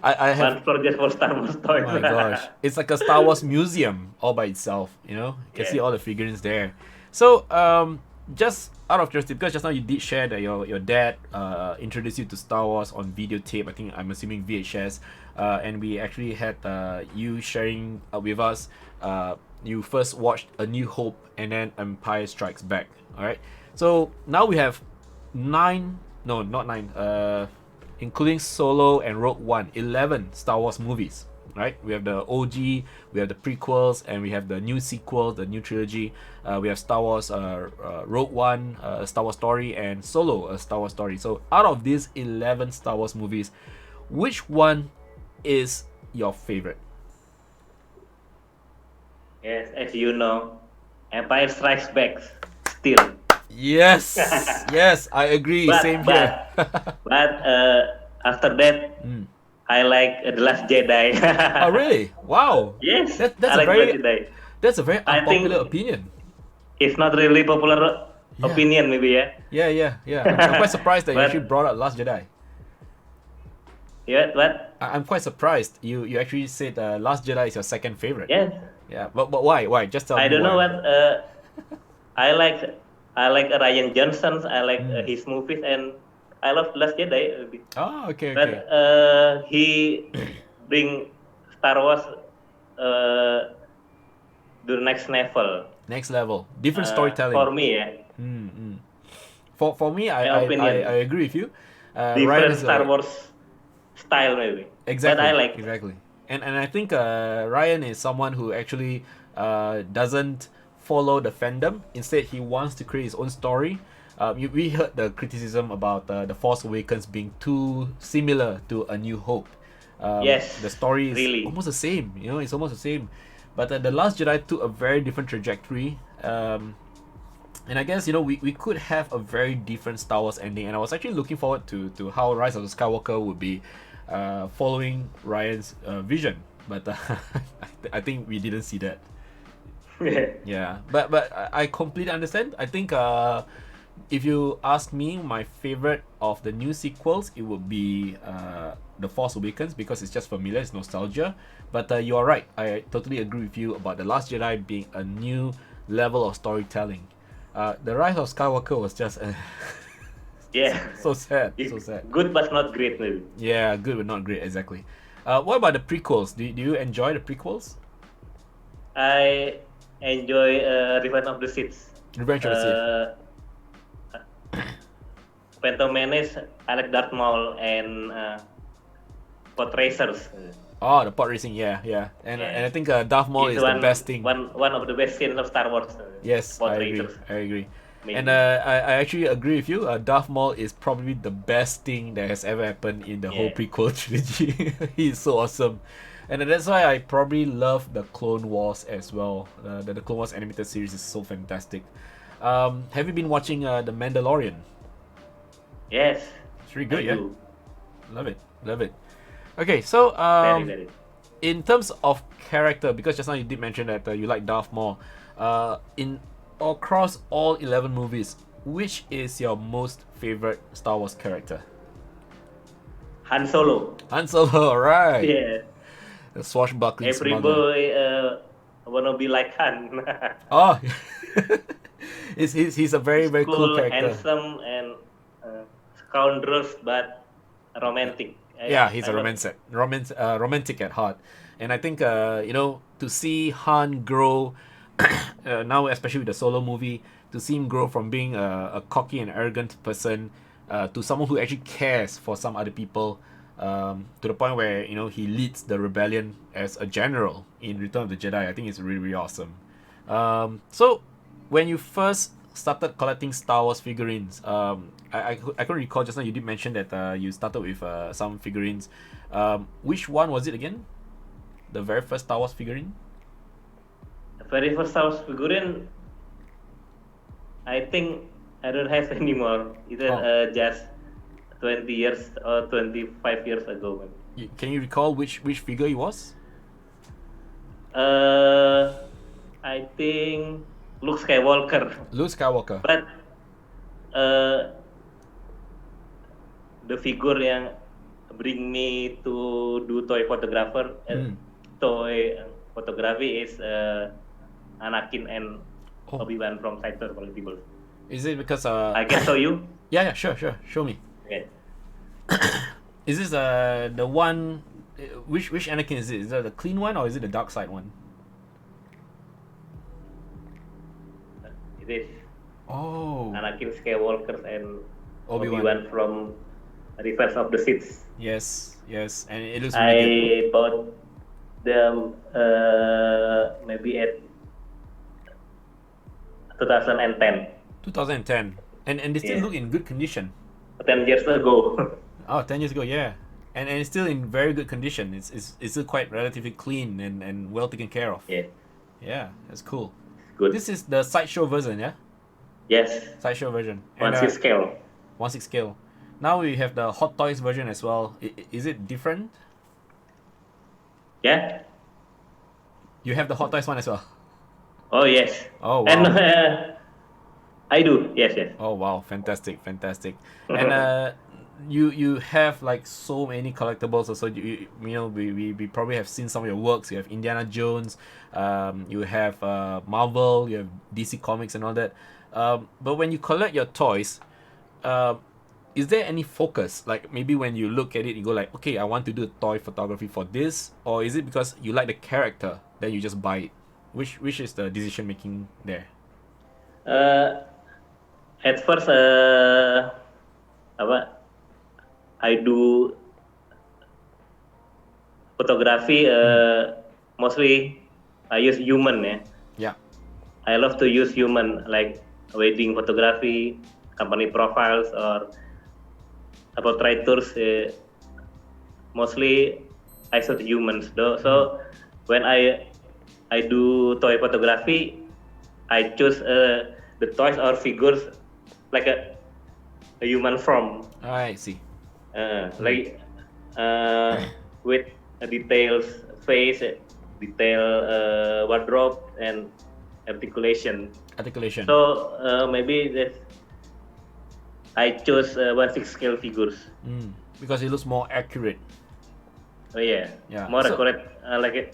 I have. One floor just for Star Wars toys. Oh my gosh, it's like a Star Wars museum all by itself. You know, you can see all the figurines there. So just out of curiosity, because just now you did share that your dad introduced you to Star Wars on videotape. I think I'm assuming VHS, and we actually had you sharing with us. You first watched A New Hope and then Empire Strikes Back. All right. So now we have 9. No, not 9. Including Solo and Rogue One, 11 Star Wars movies. Right? We have the OG, we have the prequels, and we have the new sequels, the new trilogy. We have Star Wars Rogue One, a Star Wars story, and Solo, a Star Wars story. So out of these 11 Star Wars movies, which one is your favorite? Yes, as you know, Empire Strikes Back still. Yes, yes, I agree. Same here. But after that, I like The Last Jedi. Oh, really? Wow. Yes, that's I a like very Last Jedi. that's a very I think unpopular opinion. It's not really popular opinion, maybe, yeah. Yeah. I'm quite surprised that you But- actually brought up Last Jedi. Yeah, what? I'm quite surprised you actually said Last Jedi is your second favorite. Yes. Yeah, but why? Why? Just tell me I don't know why. what. I like Ryan Johnson. I like his movies, and I love Last Jedi. Oh, okay. But he bring Star Wars to the next level. Next level, different storytelling. For me, yeah. For me, I agree with you. Ryan Different is Star Wars style, maybe. Exactly. But I like. Exactly. And I think Ryan is someone who actually doesn't follow the fandom. Instead, he wants to create his own story. We heard the criticism about The Force Awakens being too similar to A New Hope. Yes, the story is really. almost the same. You know, it's almost the same. But The Last Jedi took a very different trajectory. And I guess, you know, we could have a very different Star Wars ending. And I was actually looking forward to how Rise of the Skywalker would be following Ryan's vision. But I think we didn't see that. Yeah, but I completely understand. I think if you ask me, my favorite of the new sequels, it would be The Force Awakens, because it's just familiar, it's nostalgia. But you are right. I totally agree with you about The Last Jedi being a new level of storytelling. The Rise of Skywalker was just Yeah. so sad. So sad. Good but not great, maybe. Yeah, good but not great, exactly. What about the prequels? Do you enjoy the prequels? I enjoy Revenge of the Sith. Revenge of the Sith. Phantom Menace, I like Darth Maul and Portraitures. Oh, the pod racing, yeah. And I think Darth Maul is the best thing. One of the best scenes of Star Wars. Yes, I Portraitures. agree. Maybe. And I actually agree with you. Darth Maul is probably the best thing that has ever happened in the whole prequel trilogy. He's so awesome. And that's why I probably love the Clone Wars as well. The Clone Wars animated series is so fantastic. Have you been watching The Mandalorian? Yes. It's really good, I yeah? do. Love it. Okay, so Very. in terms of character, because just now you did mention that you like Darth Maul, across all 11 movies, which is your most favorite Star Wars character? Han Solo. Han Solo, alright. Yeah. The swashbuckling Every smuggler. boy wanna be like Han. Oh, he's a very cool character. Handsome, and scoundrels, but romantic. Yeah, he's I a romantic at heart, and I think to see Han grow now, especially with the Solo movie, to see him grow from being a cocky and arrogant person to someone who actually cares for some other people, to the point where he leads the rebellion as a general in Return of the Jedi. I think it's really, really awesome. So when you first started collecting Star Wars figurines, I can recall just now you did mention that you started with some figurines. Which one was it again? The very first Star Wars figurine? The very first Star Wars figurine, I think I don't have anymore. Either just 20 years or 25 years ago. Can you recall which figure it was? I think Luke Skywalker. Luke Skywalker. But the figure yang bring me to do toy photography is Anakin and Obi-Wan from Side Story Collectibles. Is it because I can show you? Yeah, sure. Show me. Okay. Is this the one? Which Anakin is it? Is that the clean one or is it the dark side one? It is. Oh. Anakin Skywalker and Obi-Wan from Revenge of the Sith. Yes, and it looks really good. I bought them maybe at 2010. 2010, and they still look in good condition. 10 years ago. Oh, 10 years ago, yeah. And it's still in very good condition. It's still quite relatively clean and well taken care of. Yeah, that's cool. Good. This is the sideshow version, yeah? Yes. Sideshow version. 1/6 scale. 1/6 scale. Now we have the Hot Toys version as well. Is it different? Yeah. You have the Hot Toys one as well? Oh, yes. Oh, wow. And I do, yes. Oh, wow. Fantastic. And you have like so many collectibles also. We probably have seen some of your works. You have Indiana Jones, you have Marvel, you have DC Comics and all that. But when you collect your toys, is there any focus? Like maybe when you look at it, you go like, okay, I want to do toy photography for this, or is it because you like the character then you just buy it? Which is the decision making there? At first, I do photography. Mostly, I use human. Yeah. I love to use human, like wedding photography, company profiles, or portraitures. Mostly, I shoot humans. Though. So when I do toy photography, I choose the toys or figures like a human form. I see. Like with details face, detail wardrobe and articulation. So maybe I chose 1/6 scale figures. Because it looks more accurate. Oh yeah. More accurate, like a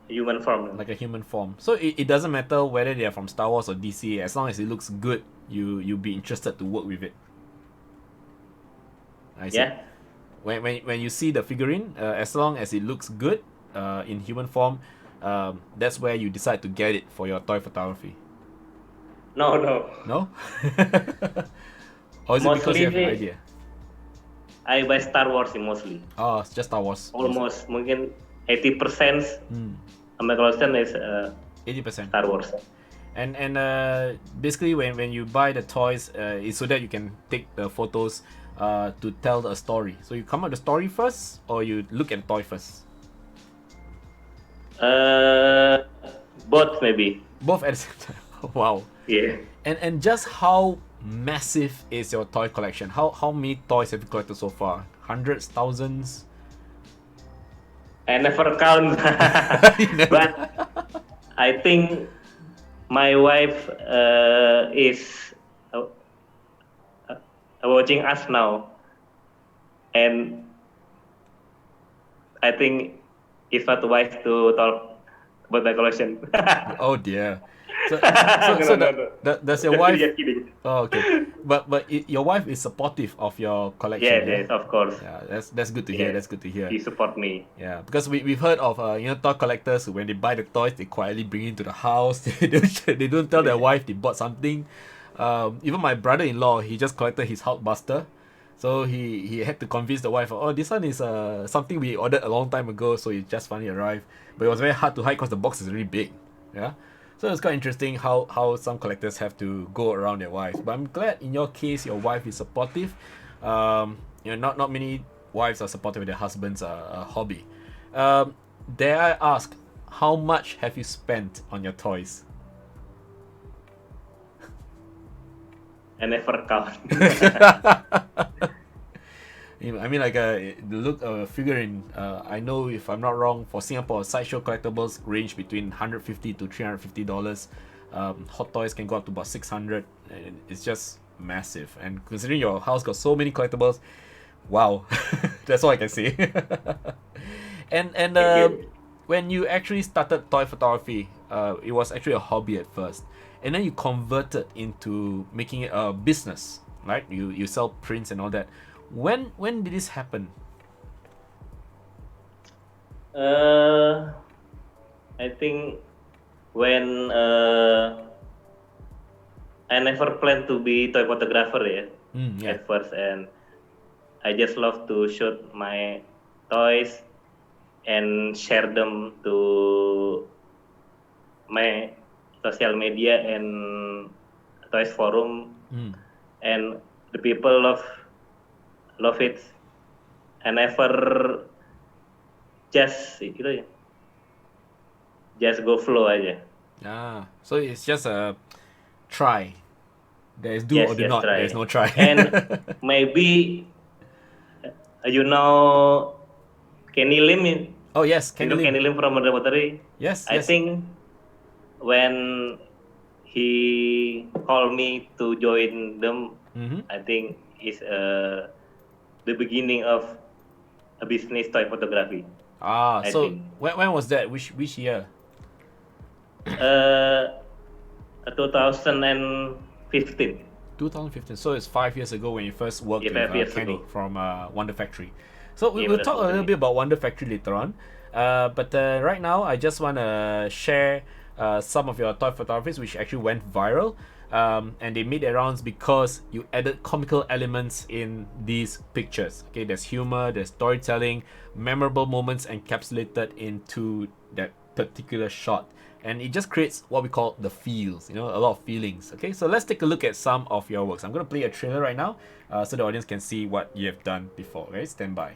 human form. Like a human form. So it doesn't matter whether they are from Star Wars or DC, as long as it looks good, you'll be interested to work with it. I see. Yeah. When you see the figurine, as long as it looks good in human form, that's where you decide to get it for your toy photography. No? Or is it because you have an idea? I buy Star Wars mostly. Oh, it's just Star Wars. Almost, mungkin 80% my collection is 80% Star Wars. And basically when you buy the toys, it's so that you can take the photos to tell a story. So you come up with the story first, or you look at the toy first? Both maybe. Both at the same time. Wow. Yeah. And just how massive is your toy collection? How many toys have you collected so far? Hundreds, thousands? I never count. But I think my wife is watching us now, and I think it's not wise to talk about my collection. Oh dear. So No. does your wife? Just kidding. Oh, okay. But your wife is supportive of your collection. Yes, of course. Yeah, that's good to hear. That's good to hear. He support me. Yeah, because we've heard of toy collectors who, when they buy the toys, they quietly bring it to the house. They don't tell their wife they bought something. Even my brother-in-law, he just collected his Hulkbuster. So he had to convince the wife, oh, this one is something we ordered a long time ago, so it just finally arrived. But it was very hard to hide because the box is really big. Yeah. So it's quite interesting how some collectors have to go around their wives. But I'm glad in your case your wife is supportive. Not many wives are supportive of their husband's hobby. Dare I ask, how much have you spent on your toys? I never count. I mean, like look figurine. I know, if I'm not wrong, for Singapore, sideshow collectibles range between $150 to $350. Hot toys can go up to about $600, and it's just massive. And considering your house got so many collectibles, wow, that's all I can say. and when you actually started toy photography, it was actually a hobby at first, and then you converted into making it a business, right? You sell prints and all that. When did this happen? I think when I never planned to be toy photographer at first, and I just love to shoot my toys and share them to my social media and toys forum, and the people love it. I never just go flow aja. So it's just a try. There is do or do not. Try. There is no try. And maybe Kenny Lim. Oh yes, Kenny Lim. Kenny Lim from Modern Pottery. Yes. I think when he called me to join them, I think it's the beginning of a business toy photography. So when was that? Which year? 2015. 2015. So it's 5 years ago when you first worked with Kenny from Wonder Factory. So we'll talk a little bit about Wonder Factory later on. But right now, I just want to share some of your toy photographies which actually went viral. And they made their rounds because you added comical elements in these pictures. Okay, there's humor, there's storytelling, memorable moments encapsulated into that particular shot. And it just creates what we call the feels, a lot of feelings. Okay, so let's take a look at some of your works. I'm going to play a trailer right now so the audience can see what you have done before. Okay, stand by.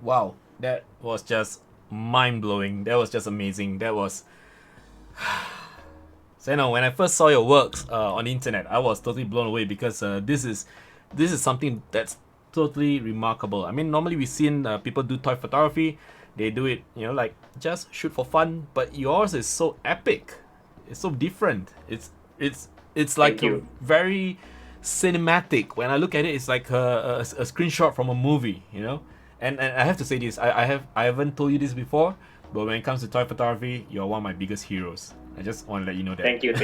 Wow, that was just mind-blowing. That was just amazing. That was... Seno, when I first saw your works on the internet, I was totally blown away because this is something that's totally remarkable. I mean, normally we've seen people do toy photography. They do it, you know, like just shoot for fun. But yours is so epic. It's so different. It's like a very cinematic. When I look at it, it's like a screenshot from a movie, you know. And I have to say this. I haven't told you this before, but when it comes to toy photography, you're one of my biggest heroes. I just want to let you know that. Thank you.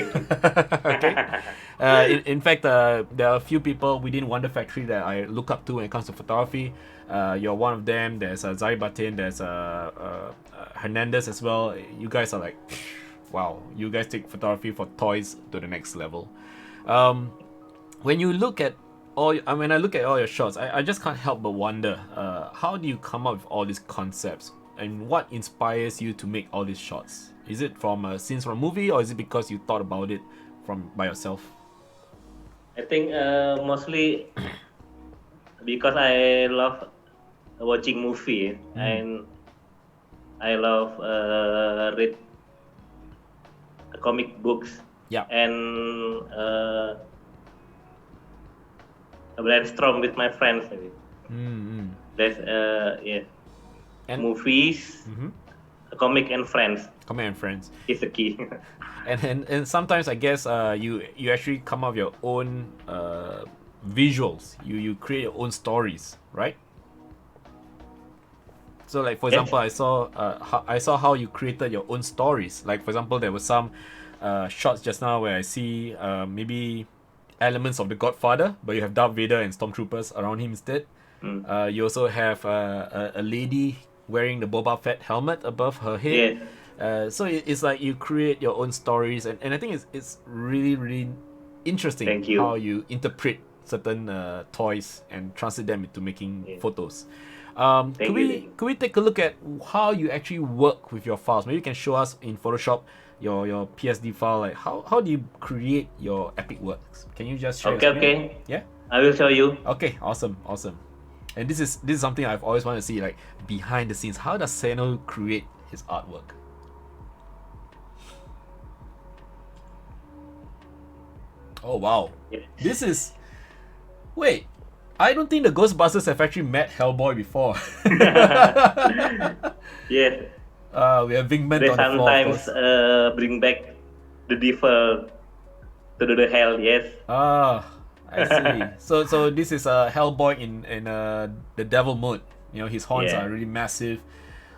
Okay. In fact, there are a few people within Wonder Factory that I look up to when it comes to photography. You're one of them. There's Zari Batin. There's Hernandez as well. You guys are like, wow. You guys take photography for toys to the next level. When you look at when I look at all your shots, I just can't help but wonder, how do you come up with all these concepts? And what inspires you to make all these shots? Is it from scenes from a movie, or is it because you thought about it by yourself? I think mostly because I love watching movie and I love read comic books. Yeah. And brainstorm with my friends. There's and movies, comic and friends. Comic and friends is the key. and sometimes I guess you actually come up with your own visuals. You create your own stories, right? So like for example, I saw how you created your own stories. Like for example, there were some shots just now where I see maybe elements of The Godfather, but you have Darth Vader and stormtroopers around him instead. You also have a lady wearing the Boba Fett helmet above her head. So it's like you create your own stories, and I think it's really, really interesting how you interpret certain toys and translate them into making photos. Could we take a look at how you actually work with your files? Maybe you can show us in Photoshop your PSD file, like how do you create your epic works? Can you just share? Okay. Yeah, I will show you. Okay, awesome. And this is something I've always wanted to see, like behind the scenes. How does Seno create his artwork? Oh wow, this is... Wait, I don't think the Ghostbusters have actually met Hellboy before. Yes. We have Wingman they on the floor. Sometimes bring back the devil to the hell. Yes. I see. So this is Hellboy in the devil mode. You know, his horns are really massive.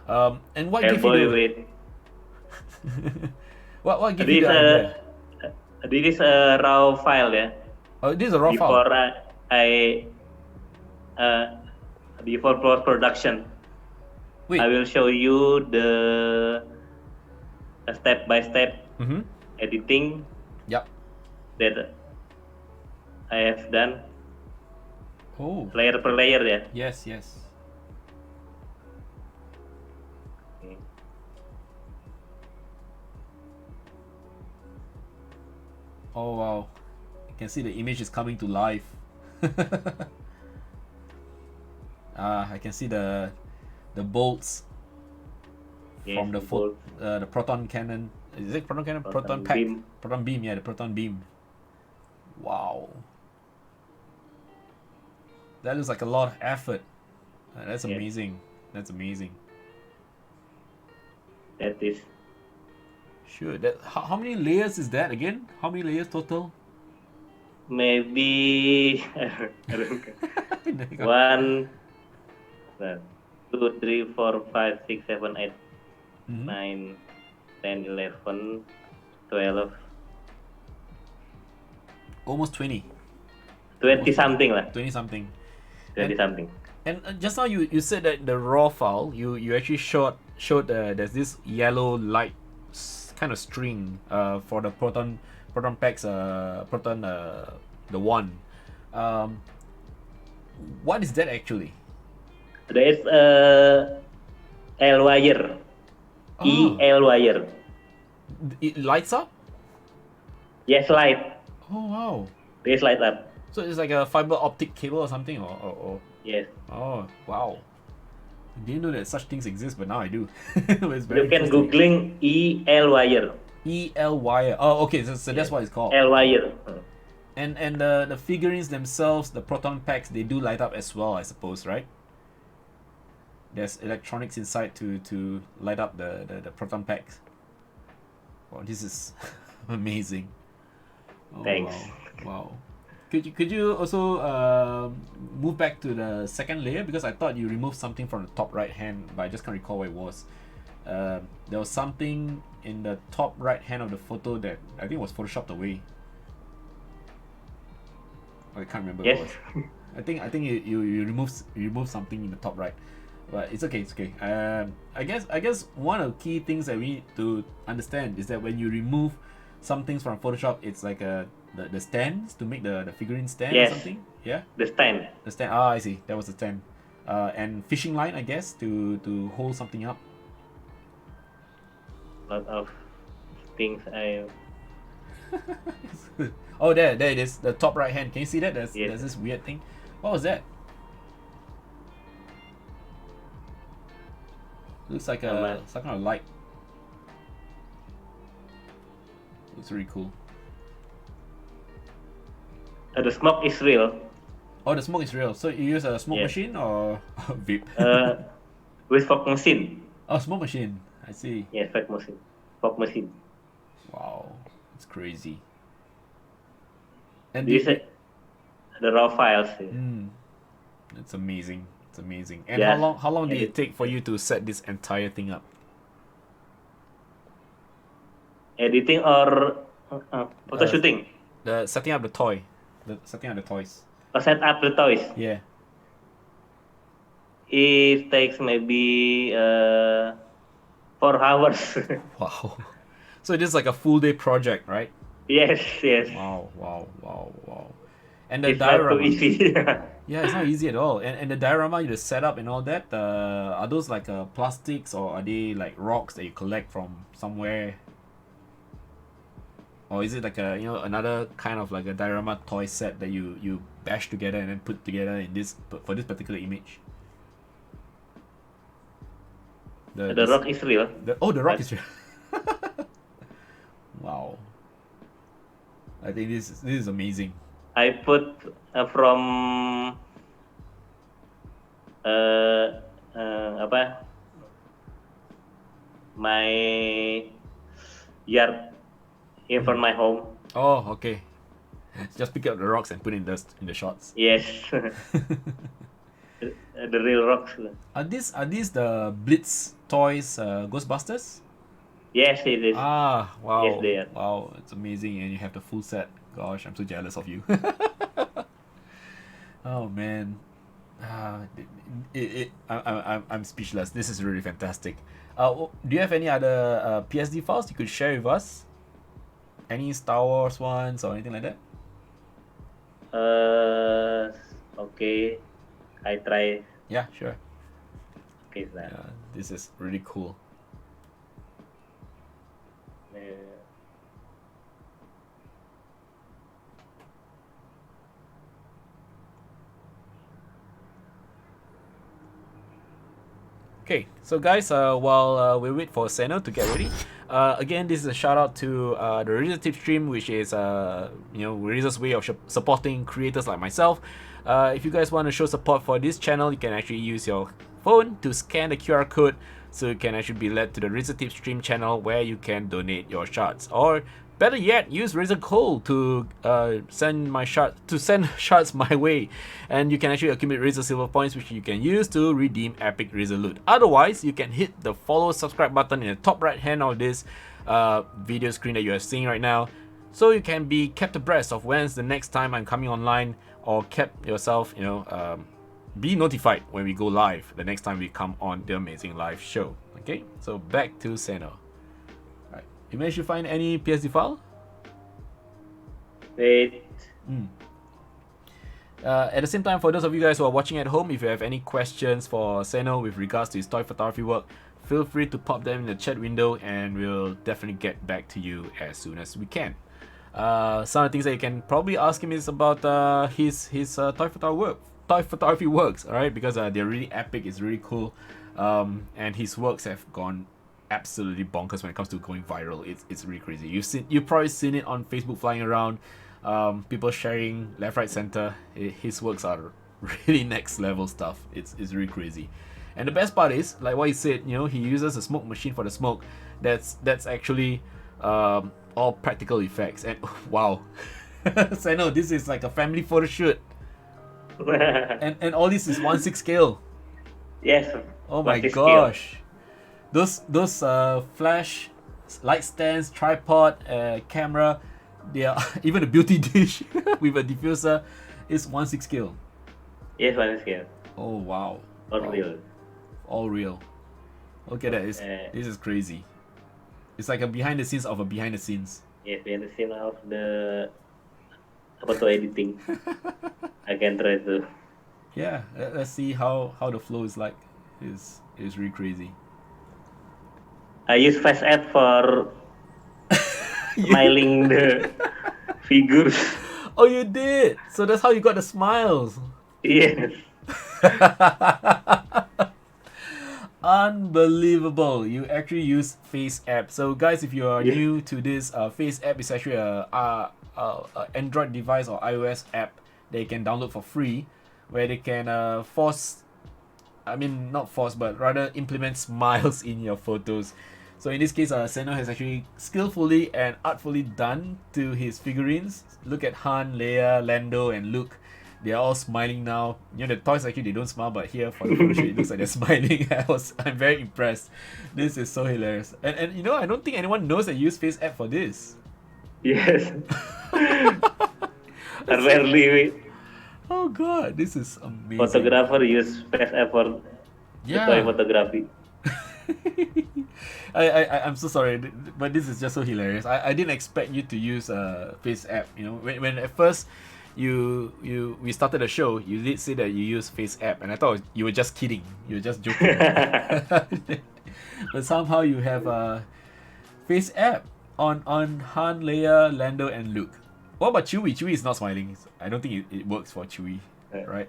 And what gave you what gave you the idea? This is a raw file, yeah. Oh, this is a raw file. Before post production. Wait. I will show you the step by step editing. Yep. That I have done. Oh. Layer per layer, yeah. Yes. Okay. Oh wow. You can see the image is coming to life. I can see the bolts from the proton cannon. Is it proton cannon? Proton pack? Beam. Proton beam, yeah, the proton beam. Wow. That looks like a lot of effort. That's amazing. That's amazing. That is. Sure. How many layers is that again? How many layers total? Maybe 1, 2, 3, 4, 5, 6, 7, 8, 9, 10, 11, 12. Almost 20. 20 something lah. 20 something. 20 something. And just now you said that the raw file you actually showed there's this yellow light kind of string for the proton packs the one. What is that actually? There is L wire. EL wire. It lights up? Yes, light. Oh wow. This light up. So it's like a fiber optic cable or something, or Yes. Oh wow. Didn't know that such things exist, but now I do. It's very You can interesting. googling EL wire. EL wire. Oh, okay. So that's what it's called. L wire. And the figurines themselves, the proton packs, they do light up as well, I suppose, right? There's electronics inside to light up the proton packs. Wow, this is amazing. Oh, Thanks. Wow. Could you also move back to the second layer, because I thought you removed something from the top right hand, but I just can't recall what it was. There was something in the top right hand of the photo that I think was photoshopped away. I can't remember what it Yes. was. I think you removed something in the top right, but it's okay. It's okay. I guess one of the key things that we need to understand is that when you remove some things from Photoshop, it's like the stands to make the figurine stand Yes. or something. Yeah. The stand. The stand. Ah, I see. That was the stand. And fishing line, I guess, to hold something up. Lot of things I. Oh, there it is. The top right hand. Can you see that? There's Yes. this weird thing. What was that? Looks like some kind of light. Looks really cool. The smoke is real. Oh, the smoke is real. So you use a smoke Yes. machine or vape? With fog machine. Oh, smoke machine. I see. Yes, fog machine. Fog machine. Wow, it's crazy. And This the raw files. it's amazing. It's amazing. And Yeah. how long did it Edit. take for you to set this entire thing up? Editing or photo shooting? The setting up the toy, setting up the toys. Or set up the toys. Yeah. It takes maybe 4 hours. Wow. So this is like a full day project, right? Yes, yes. Wow. And the It's not too diorama. easy. Yeah, it's not easy at all. And the diorama, you set up and all that, are those like plastics, or are they like rocks that you collect from somewhere? Or is it like another kind of like a diorama toy set that you bash together and then put together in this for this particular image? The rock is real. The rock is real. Wow. I think this is amazing. I put from my yard in front of my home. Oh, okay. Just pick up the rocks and put in the shots. Yes, the real rocks. Are these the Blitz toys Ghostbusters? Yes, it is. Ah, wow. Yes, they are. Wow, it's amazing, and you have the full set. Gosh, I'm so jealous of you. Oh man, I'm speechless. This is really fantastic. Do you have any other PSD files you could share with us? Any Star Wars ones or anything like that? Okay, I try. Yeah, sure. Okay, that. Yeah, this is really cool. Okay, so guys, while we wait for Seno to get ready, again, this is a shout out to the Razor Tip stream, which is Razor's way of supporting creators like myself. If you guys want to show support for this channel, you can actually use your phone to scan the QR code, so you can actually be led to the Razor Tip stream channel where you can donate your shards, or better yet, use Razor Gold to send shards my way, and you can actually accumulate Razor Silver points, which you can use to redeem epic Razor loot. Otherwise, you can hit the follow subscribe button in the top right hand of this video screen that you are seeing right now, so you can be kept abreast of when's the next time I'm coming online, or kept yourself, be notified when we go live the next time we come on the A-MEZ-ING Live Show. Okay, so back to Seno. You managed to find any PSD file? Wait. At the same time, for those of you guys who are watching at home, if you have any questions for Seno with regards to his toy photography work, feel free to pop them in the chat window and we'll definitely get back to you as soon as we can. Some of the things that you can probably ask him is about his toy photography works, alright, because they're really epic, it's really cool. and his works have gone absolutely bonkers when it comes to going viral. It's really crazy. You've probably seen it on Facebook flying around, people sharing left, right, center. His works are really next level stuff. It's really crazy. And the best part is, like what he said, he uses a smoke machine for the smoke. That's actually all practical effects. And wow, so I know this is like a family photo shoot. and all this is 1/6 scale. Yes. Oh my 1/6 gosh. Those flash light stands, tripod, camera, they are even a beauty dish with a diffuser is 1/6 scale. Yes, 1/6 scale. Oh wow. All real. All real. Okay, this is crazy. It's like a behind the scenes of a behind the scenes. Yes, behind the scene of the photo editing. I can try to. Yeah, let's see how the flow is like. Is really crazy. I use Face App for smiling the figures. Oh, you did. So that's how you got the smiles. Yes. Unbelievable. You actually use Face App. So guys, if you are new to this, Face App is actually a Android device or iOS app that you can download for free, where they can not force, but rather implement smiles in your photos. So in this case, Seno has actually skillfully and artfully done to his figurines. Look at Han, Leia, Lando, and Luke. They are all smiling now. The toys actually, they don't smile, but here for the photo shoot, it looks like they're smiling. I'm very impressed. This is so hilarious. And I don't think anyone knows that you use Face App for this. Yes. Rarely oh god, this is amazing. photographer use Face App for toy photography. I'm so sorry, but this is just so hilarious. I didn't expect you to use Face App. When at first we started the show, you did say that you use Face App, and I thought you were just kidding. You were just joking. But somehow you have a Face App on Han, Leia, Lando, and Luke. What about Chewie? Chewie is not smiling. I don't think it works for Chewie, right?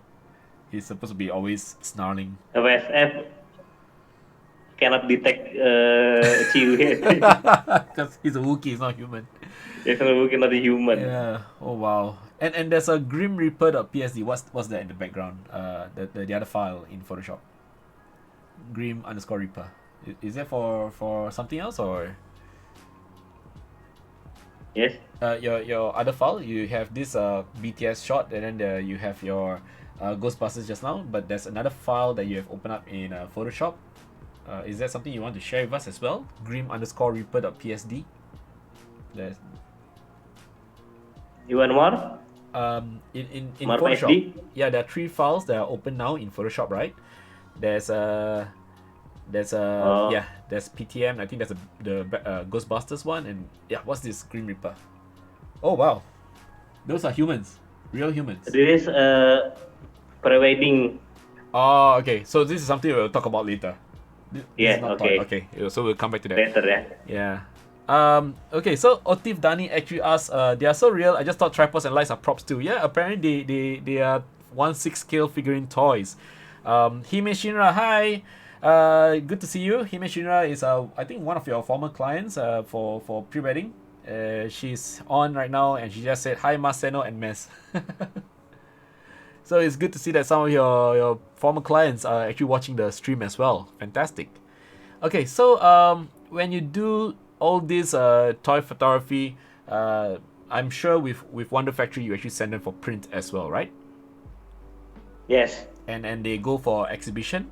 He's supposed to be always snarling. The Face App cannot detect Chewie. Because he's a Wookiee, he's not human. He's a Wookiee, not a human. Yeah. Oh wow. And there's a Grim Reaper.psd. What's that in the background? The other file in Photoshop. Grim_Reaper. Is that for something else or? Yes. Your other file, you have this BTS shot, and then you have your Ghostbusters just now. But there's another file that you have opened up in Photoshop. Is that something you want to share with us as well? Grim_Reaper.psd. There's. You want more? In more Photoshop. PSD? Yeah, there are 3 files that are open now in Photoshop, right? There's PTM. I think that's the Ghostbusters one, and what's this Grim Reaper? Oh wow, those are humans, real humans. This is pre-wedding. Oh, okay. So this is something we'll talk about later. This Yeah, is not okay. toy. Okay, so we'll come back to that. Later, Yeah. Okay, so Otif Dani actually asked, they are so real, I just thought tripods and lights are props too. Yeah, apparently they are 1/6 scale figurine toys. Hime Shinra, hi. Good to see you. Hime Shinra is I think one of your former clients for pre-wedding. She's on right now, and she just said hi, Seno and MEZ. So it's good to see that some of your former clients are actually watching the stream as well. Fantastic. Okay, so when you do all this toy photography, I'm sure with Wonder Factory you actually send them for print as well, right? Yes. And they go for exhibition?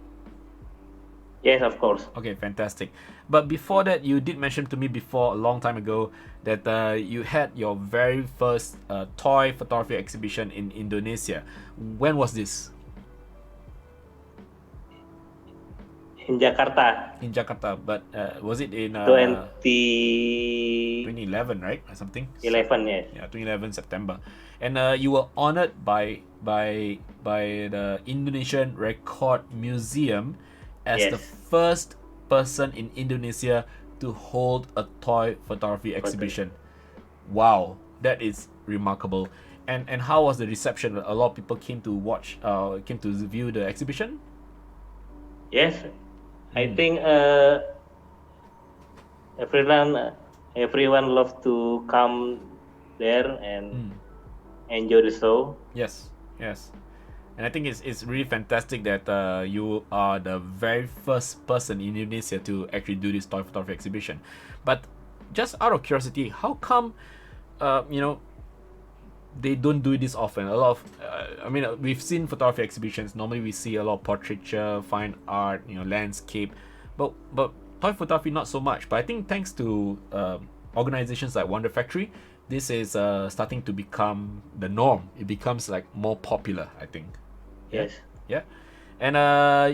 Yes, of course. Okay, fantastic. But before that, you did mention to me before, a long time ago, that you had your very first toy photography exhibition in Indonesia. When was this? In Jakarta. In Jakarta, but was it in 2011, right, or something? yes. Yeah, 2011 September, and you were honored by the Indonesian Record Museum as the first person in Indonesia to hold a toy photography exhibition. Wow, that is remarkable. And how was the reception? A lot of people came to watch, came to view the exhibition. Yes, I think everyone loves to come there and enjoy the show. Yes, yes. And I think it's really fantastic that you are the very first person in Indonesia to actually do this toy photography exhibition. But just out of curiosity, how come, you know, they don't do this often? A lot of, I mean, we've seen photography exhibitions. Normally, we see a lot of portraiture, fine art, you know, landscape, but toy photography not so much. But I think thanks to organizations like Wonder Factory, this is starting to become the norm. It becomes like more popular, I think. Yeah? Yes. Yeah. And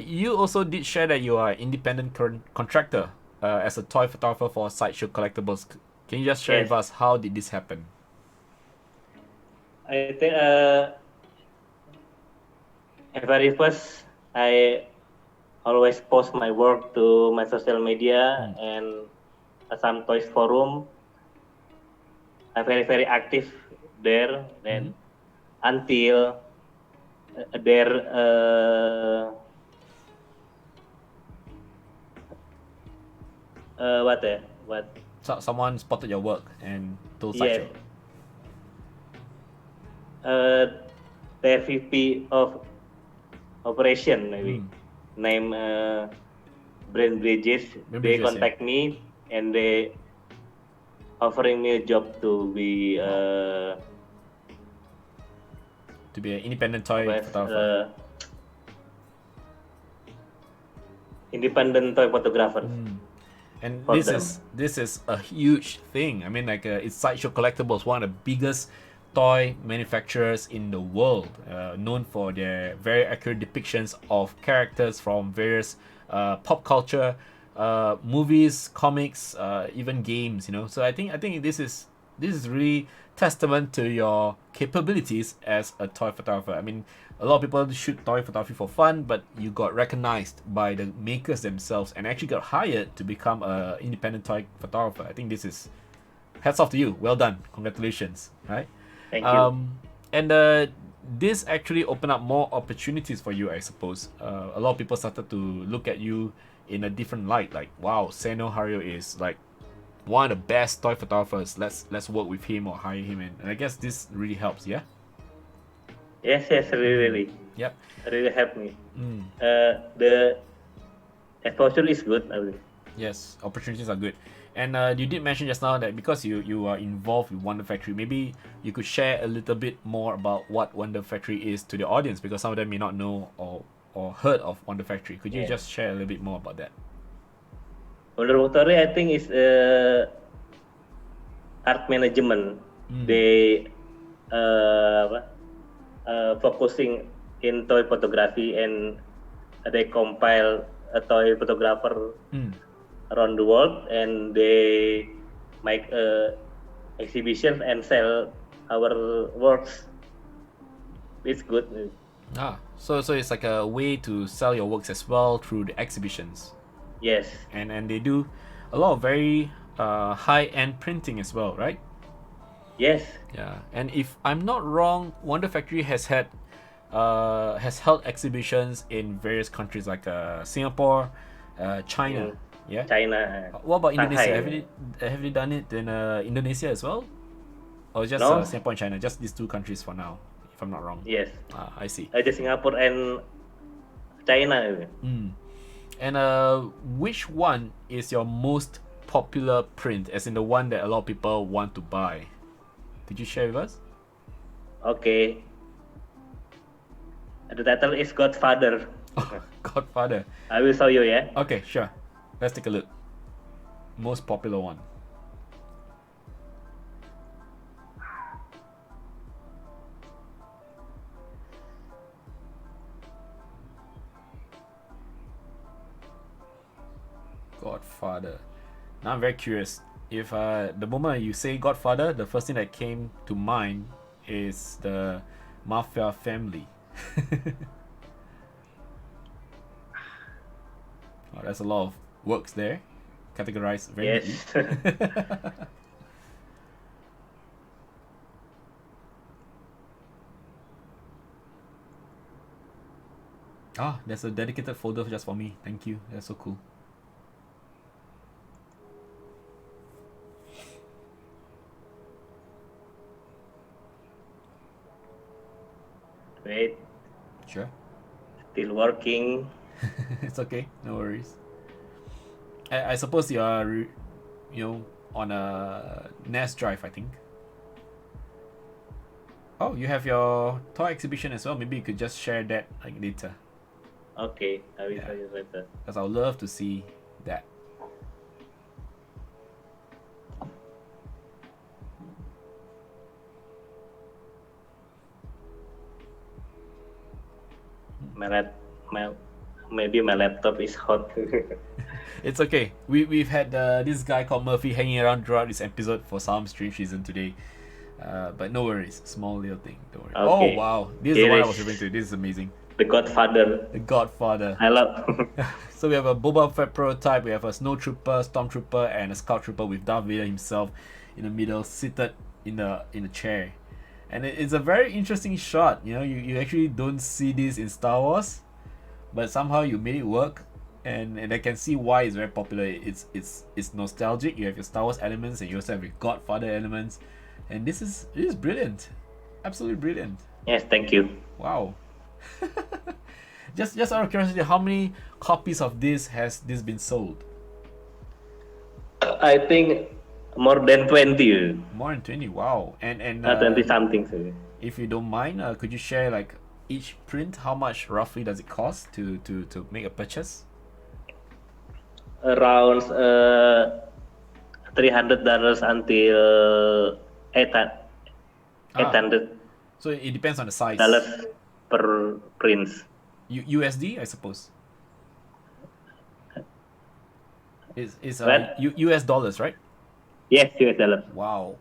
you also did share that you are an independent contractor as a toy photographer for Sideshow Collectibles. Can you just share with us how did this happen? I think very first I always post my work to my social media and some toys forum. I'm very active there. Then until there what So someone spotted your work and told yes Sideshow. the VP of operation maybe name Brand Bridges. They contact me and they offering me a job to be an independent toy photographer. Independent toy photographer. And this is a huge thing. I mean, like it's Sideshow Collectibles, one of the biggest toy manufacturers in the world, known for their very accurate depictions of characters from various pop culture, movies, comics, even games. You know, so I think this is really testament to your capabilities as a toy photographer. I mean, a lot of people shoot toy photography for fun, but you got recognized by the makers themselves and actually got hired to become an independent toy photographer. I think this is hats off to you. Well done. Congratulations. Right? Thank you. And this actually opened up more opportunities for you, I suppose. A lot of people started to look at you in a different light. Like, wow, Seno Haryo is like one of the best toy photographers. Let's work with him or hire him, and I guess this really helps. Yeah. Yes, really. Yep. Really helped me. The exposure is good. Yes, opportunities are good. And you did mention just now that because you are involved with Wonder Factory, maybe you could share a little bit more about what Wonder Factory is to the audience, because some of them may not know or heard of Wonder Factory. Could you just share a little bit more about that? Wonder Factory, I think, is art management. They focusing in toy photography, and they compile a toy photographer around the world, and they make exhibition and sell our works. It's good. So it's like a way to sell your works as well through the exhibitions. Yes. And they do a lot of very high-end printing as well, right? Yes. Yeah. And if I'm not wrong, Wonder Factory has held exhibitions in various countries like Singapore, China. Yeah. China. What about Indonesia? Shanghai. Have you done it in Indonesia as well, or just No. Singapore and China? Just these two countries for now, if I'm not wrong. Yes. I see. Just Singapore and China. And which one is your most popular print, as in the one that a lot of people want to buy? Did you share with us? Okay. The title is Godfather. Godfather. I will show you, yeah? Okay, sure. Let's take a look. Most popular one. Godfather. Now I'm very curious. If the moment you say Godfather, the first thing that came to mind is the mafia family. Oh, there's a lot of works there, categorized very neatly. Ah, there's a dedicated folder just for me. Thank you. That's so cool. Wait, Sure. still working. It's okay. No worries. I suppose you are, on a NAS drive, I think. Oh, you have your toy exhibition as well. Maybe you could just share that like later. Okay, I will show you later. Because I would love to see that. Maybe my laptop is hot. It's okay. We've had this guy called Murphy hanging around throughout this episode for some strange reason today. But no worries. Small little thing. Don't worry. Okay. Oh wow. This is the one I was referring to. This is amazing. The Godfather. The Godfather. I love. So we have a Boba Fett prototype, we have a Snow Trooper, Stormtrooper, and a Scout Trooper with Darth Vader himself in the middle, seated in the chair. And it's a very interesting shot. You actually don't see this in Star Wars, but somehow you made it work, and I can see why it's very popular. It's nostalgic. You have your Star Wars elements, and you also have your Godfather elements, and this is brilliant, absolutely brilliant. Yes, thank you. Wow. Just out of curiosity, how many copies of this has this been sold? I think more than 20. More than 20. Wow. And 20 something. So. If you don't mind, could you share like each print? How much roughly does it cost to make a purchase? Around $300 until 800 So it depends on the size. dollars per prints. USD, I suppose. Is What? US dollars, right? Yes, US dollar. Wow.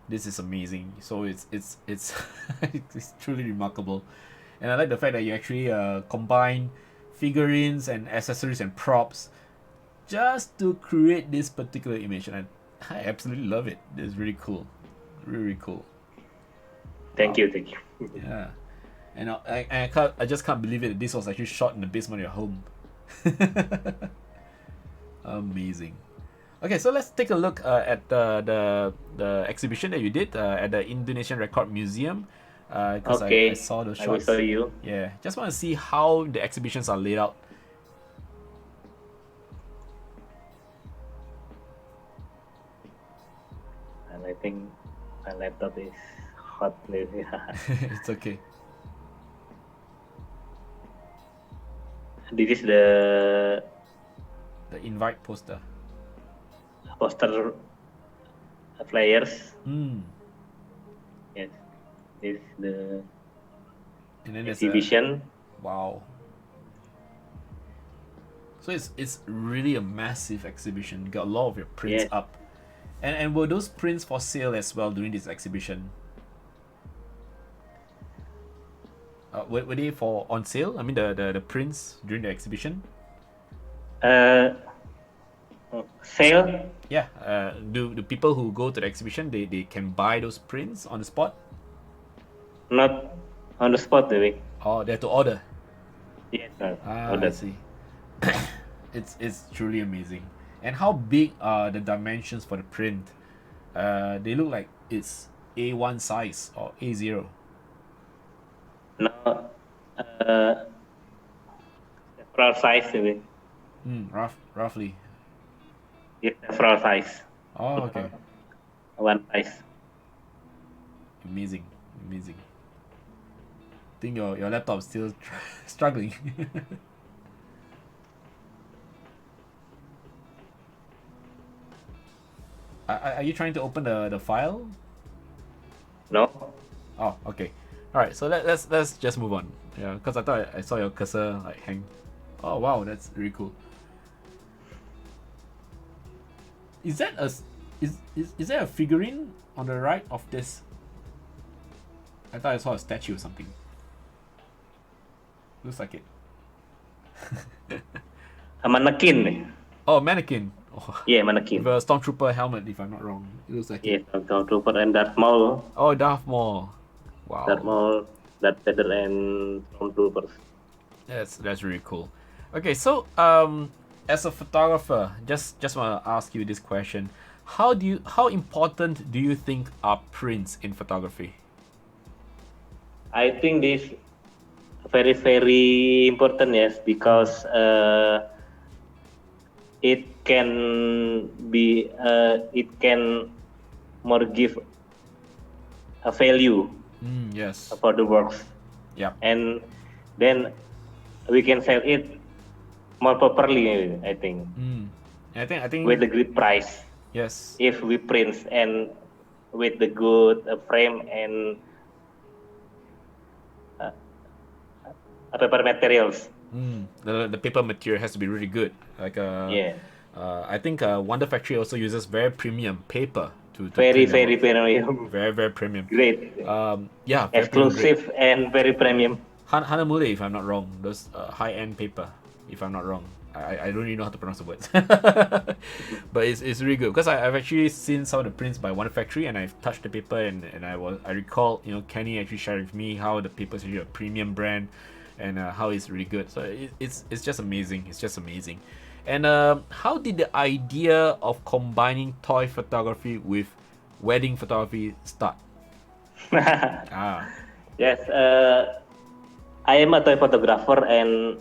This is amazing. So it's it's truly remarkable, and I like the fact that you actually combine figurines and accessories and props just to create this particular image, and I absolutely love it. It's really cool, really cool. Thank you. Yeah, and I just can't believe it that this was actually shot in the basement of your home. Amazing. Okay, so let's take a look at the exhibition that you did at the Indonesian Record Museum. Because I saw the shots. I will show you. Yeah, just want to see how the exhibitions are laid out. And I think my laptop is hot. It's okay. This is the invite poster. Poster flyers. Yes, this is the And then there's exhibition. Wow. So it's really a massive exhibition. You got a lot of your prints up. And were those prints for sale as well during this exhibition? Were they on sale? I mean the prints during the exhibition? Sale? Yeah. Do people who go to the exhibition they can buy those prints on the spot? Not on the spot, maybe. Oh, they have to order. Yes, I see. It's truly amazing. And how big are the dimensions for the print? They look like it's A1 size or A0. No, several size, maybe. Roughly. Yes, several size. Oh, okay. One size. Amazing. I think your laptop's still struggling. Are you trying to open the file? No. Oh, okay. All right. So let's just move on. Yeah, because I thought I saw your cursor like hang. Oh wow, that's really cool. Is that is there a figurine on the right of this? I thought I saw a statue or something. Looks like it. A mannequin. Oh, mannequin. Oh, Yeah, mannequin. with a Stormtrooper helmet, if I'm not wrong. It looks like Yes, it. Stormtrooper and Darth Maul. Oh, Darth Maul. Wow. Darth Maul. Darth Vader and Stormtroopers. That's really cool. Okay, so as a photographer, just want to ask you this question: how important do you think are prints in photography? I think this very very important, yes, because it can more give a value Yes. for the works, Yeah. and then we can sell it more properly, I think, I think. with a good price Yes. if we print and with the good frame and paper materials. The paper material has to be really good. Like Yeah, I think Wonder Factory also uses very premium paper to very print their very work. premium, Very premium. great, Yeah, very premium grade. exclusive and very premium. Hanamule, if I'm not wrong, those high-end paper, if I'm not wrong. I don't really know how to pronounce the words. But it's really good because I've actually seen some of the prints by Wonder Factory and I've touched the paper and I recall, you know, Kenny actually sharing with me how the paper is really a premium brand and how it's really good. So it's just amazing. It's just amazing. And how did the idea of combining toy photography with wedding photography start? Yes, I am a toy photographer and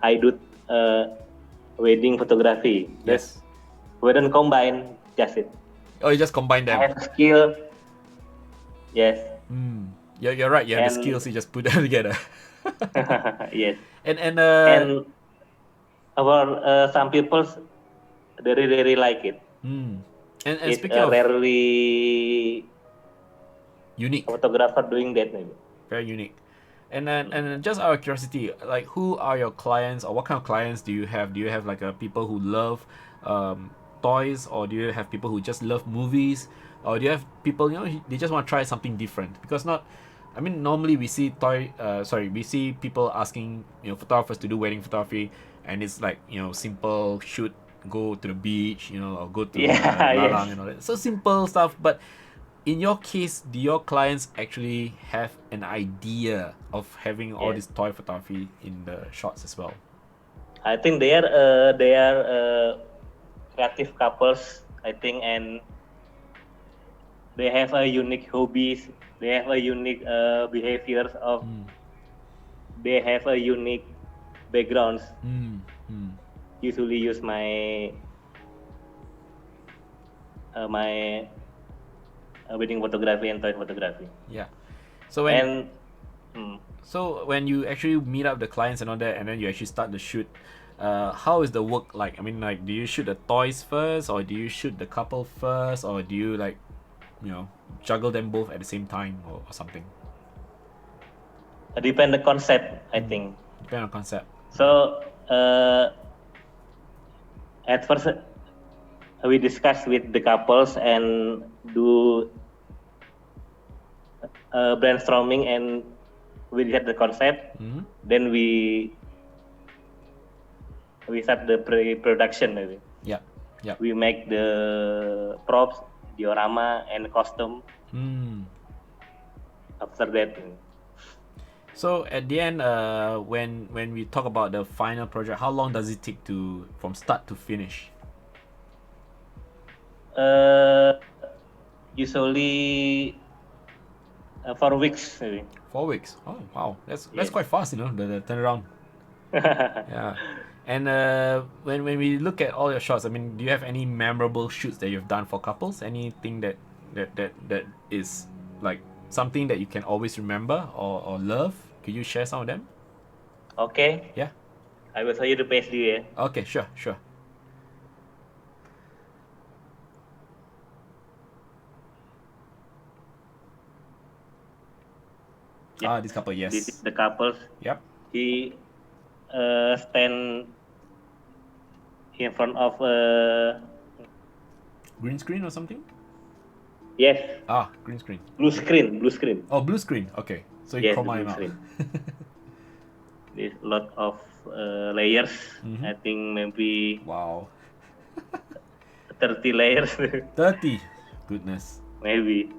I do wedding photography. Yes. We don't combine just it. Oh, you just combine them. I have skill. Yes. Yeah, you're right. You have the And- skills. You just put them together. Yes. And And our some people they really like it. and It's speaking of rarely unique, photographer doing that maybe. very unique. And just out of curiosity, like who are your clients or what kind of clients do you have? Do you have like people who love toys, or do you have people who just love movies, or do you have people, you know, they just want to try something different? Because normally we see we see people asking, you know, photographers to do wedding photography, and it's like, you know, simple shoot, go to the beach, you know, or go to Yeah, Lalang yes. and all that. So simple stuff, but in your case, do your clients actually have an idea of having all Yes. this toy photography in the shots as well? I think they are creative couples, I think, and they have a unique hobbies. They have a unique behaviors of. They have a unique backgrounds. Usually use my wedding photography and toy photography. Yeah. So when And when you actually meet up the clients and all that, and then you actually start the shoot, how is the work like? I mean, like, do you shoot the toys first, or do you shoot the couple first, or do you, like, you know, juggle them both at the same time, or something? depend the concept, I think. Depend on concept. So at first we discuss with the couples and do brainstorming and we get the concept. Then we start the pre-production maybe. Yeah. We make the props, diorama, and costume. After that. So at the end, when we talk about the final project, how long does it take from start to finish? Usually 4 weeks maybe. 4 weeks. Oh wow, that's Yes. quite fast, you know, the turnaround. Yeah. And when we look at all your shots, I mean, do you have any memorable shoots that you've done for couples? Anything that is like something that you can always remember or love? Could you share some of them? Okay. Yeah. I will show you the page here. Okay, sure. Yeah. This couple, yes. This is the couples. Yep. He stand in front of Green screen or something? yes, Green screen. blue screen. Oh, blue screen. Okay. So you Yes, chroma blue him out. screen. There's a lot of layers. I think maybe Wow. 30 layers. 30. Goodness. Maybe.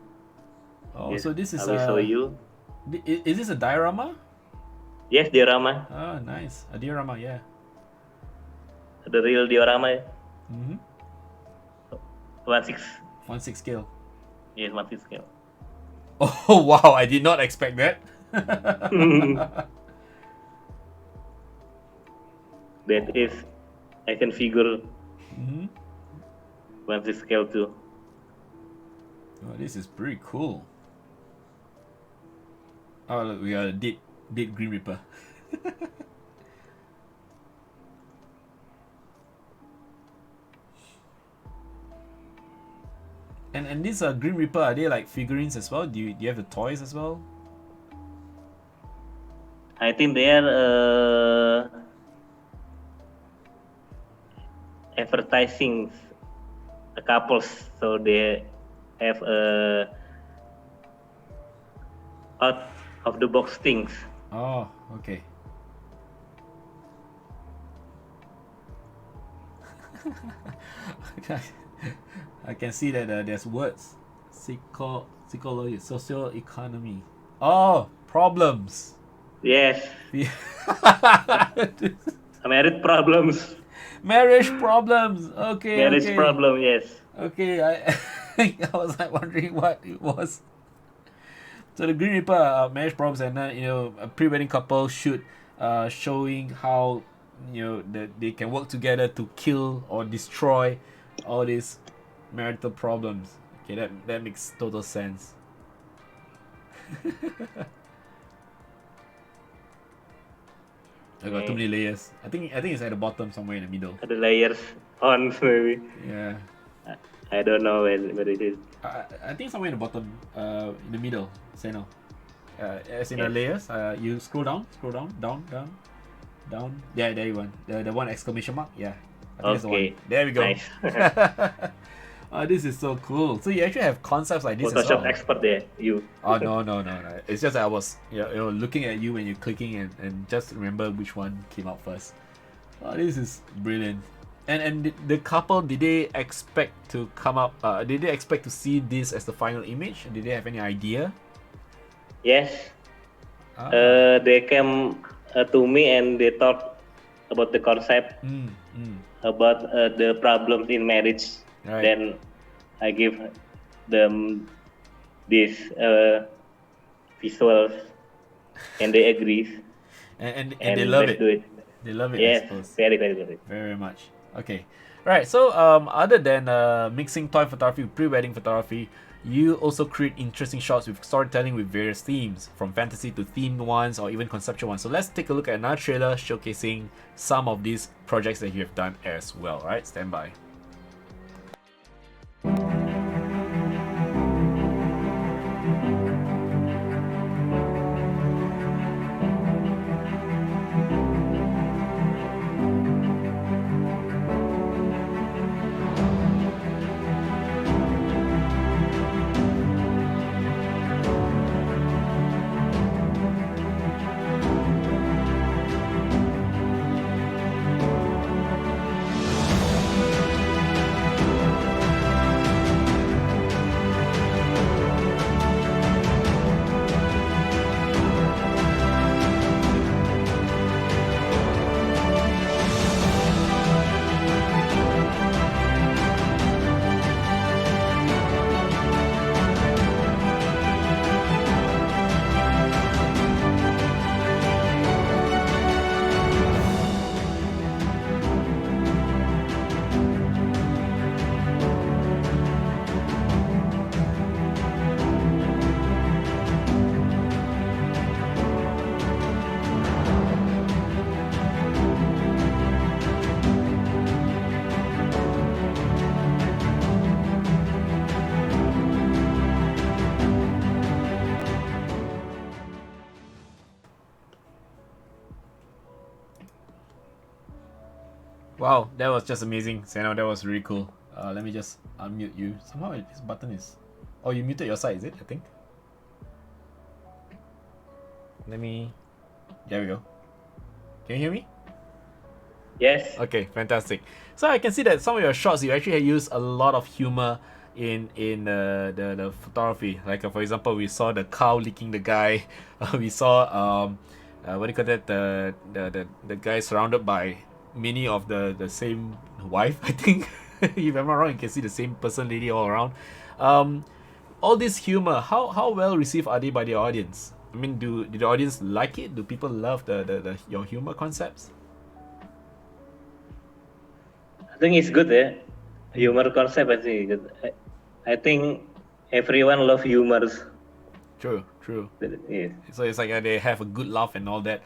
Oh, Yes, so this is I will show you. Is this a diorama? Yes, diorama. Oh, nice. A diorama, yeah. The real diorama. Mm-hmm. 1/6. 1/6 scale. Yes, 1/6 scale. Oh, wow. I did not expect that. That is action figure. Mm-hmm. 1/6 scale too. Oh, this is pretty cool. Oh, look, we got a dead Green Reaper. And these Green Reaper, are they like figurines as well? Do you have the toys as well? I think they are advertising a couples, so they have out of the box things. Oh, okay. I can see that there's words. Psychology, social economy. Oh, problems. Yes, marriage problems. Marriage problems. Okay, Marriage okay. problem, yes. Okay, I was like wondering what it was. So the Green Reaper marriage problems, and a pre-wedding couple shoot showing how that they can work together to kill or destroy all these marital problems. Okay, that makes total sense. I got too many layers. I think it's at the bottom somewhere in the middle. The layers on maybe. Yeah. I don't know where it is. I think somewhere in the bottom, in the middle, Seno. As in the Yes. layers, you scroll down. Yeah, there you go. The one exclamation mark. Yeah. I think that's the Okay. one. There we go. Nice. This is so cool. So you actually have concepts like this as Photoshop well. expert there, you. Oh no. It's just that I was looking at you when you're clicking and just remember which one came out first. Oh, this is brilliant. And the couple, did they expect to come up? Did they expect to see this as the final image? Did they have any idea? Yes. They came to me and they talked about the concept, about the problems in marriage. Right. Then I give them this visuals, and they agree. And they love it. Do it. They love it. Yes, I suppose. very good. Very much. Okay. Right. So other than mixing toy photography with pre-wedding photography, you also create interesting shots with storytelling with various themes, from fantasy to themed ones or even conceptual ones. So let's take a look at another trailer showcasing some of these projects that you have done as well. All right. Stand by. Wow, that was just amazing, Seno. That was really cool. Let me just unmute you. Somehow this button is... Oh, you muted your side, is it? I think. Let me... There we go. Can you hear me? Yes. Okay, fantastic. So I can see that some of your shots, you actually use a lot of humor the photography. Like for example, we saw the cow licking the guy. We saw what do you call that, the guy surrounded by many of the same wife, I think. If I'm not wrong, you can see the same person, lady all around. All this humor, how well received are they by the audience? I mean, do the audience like it? Do people love the your humor concepts? I think it's good, eh? Humor concept, I think good. I think everyone love humors. True. Yes. So it's like they have a good laugh and all that.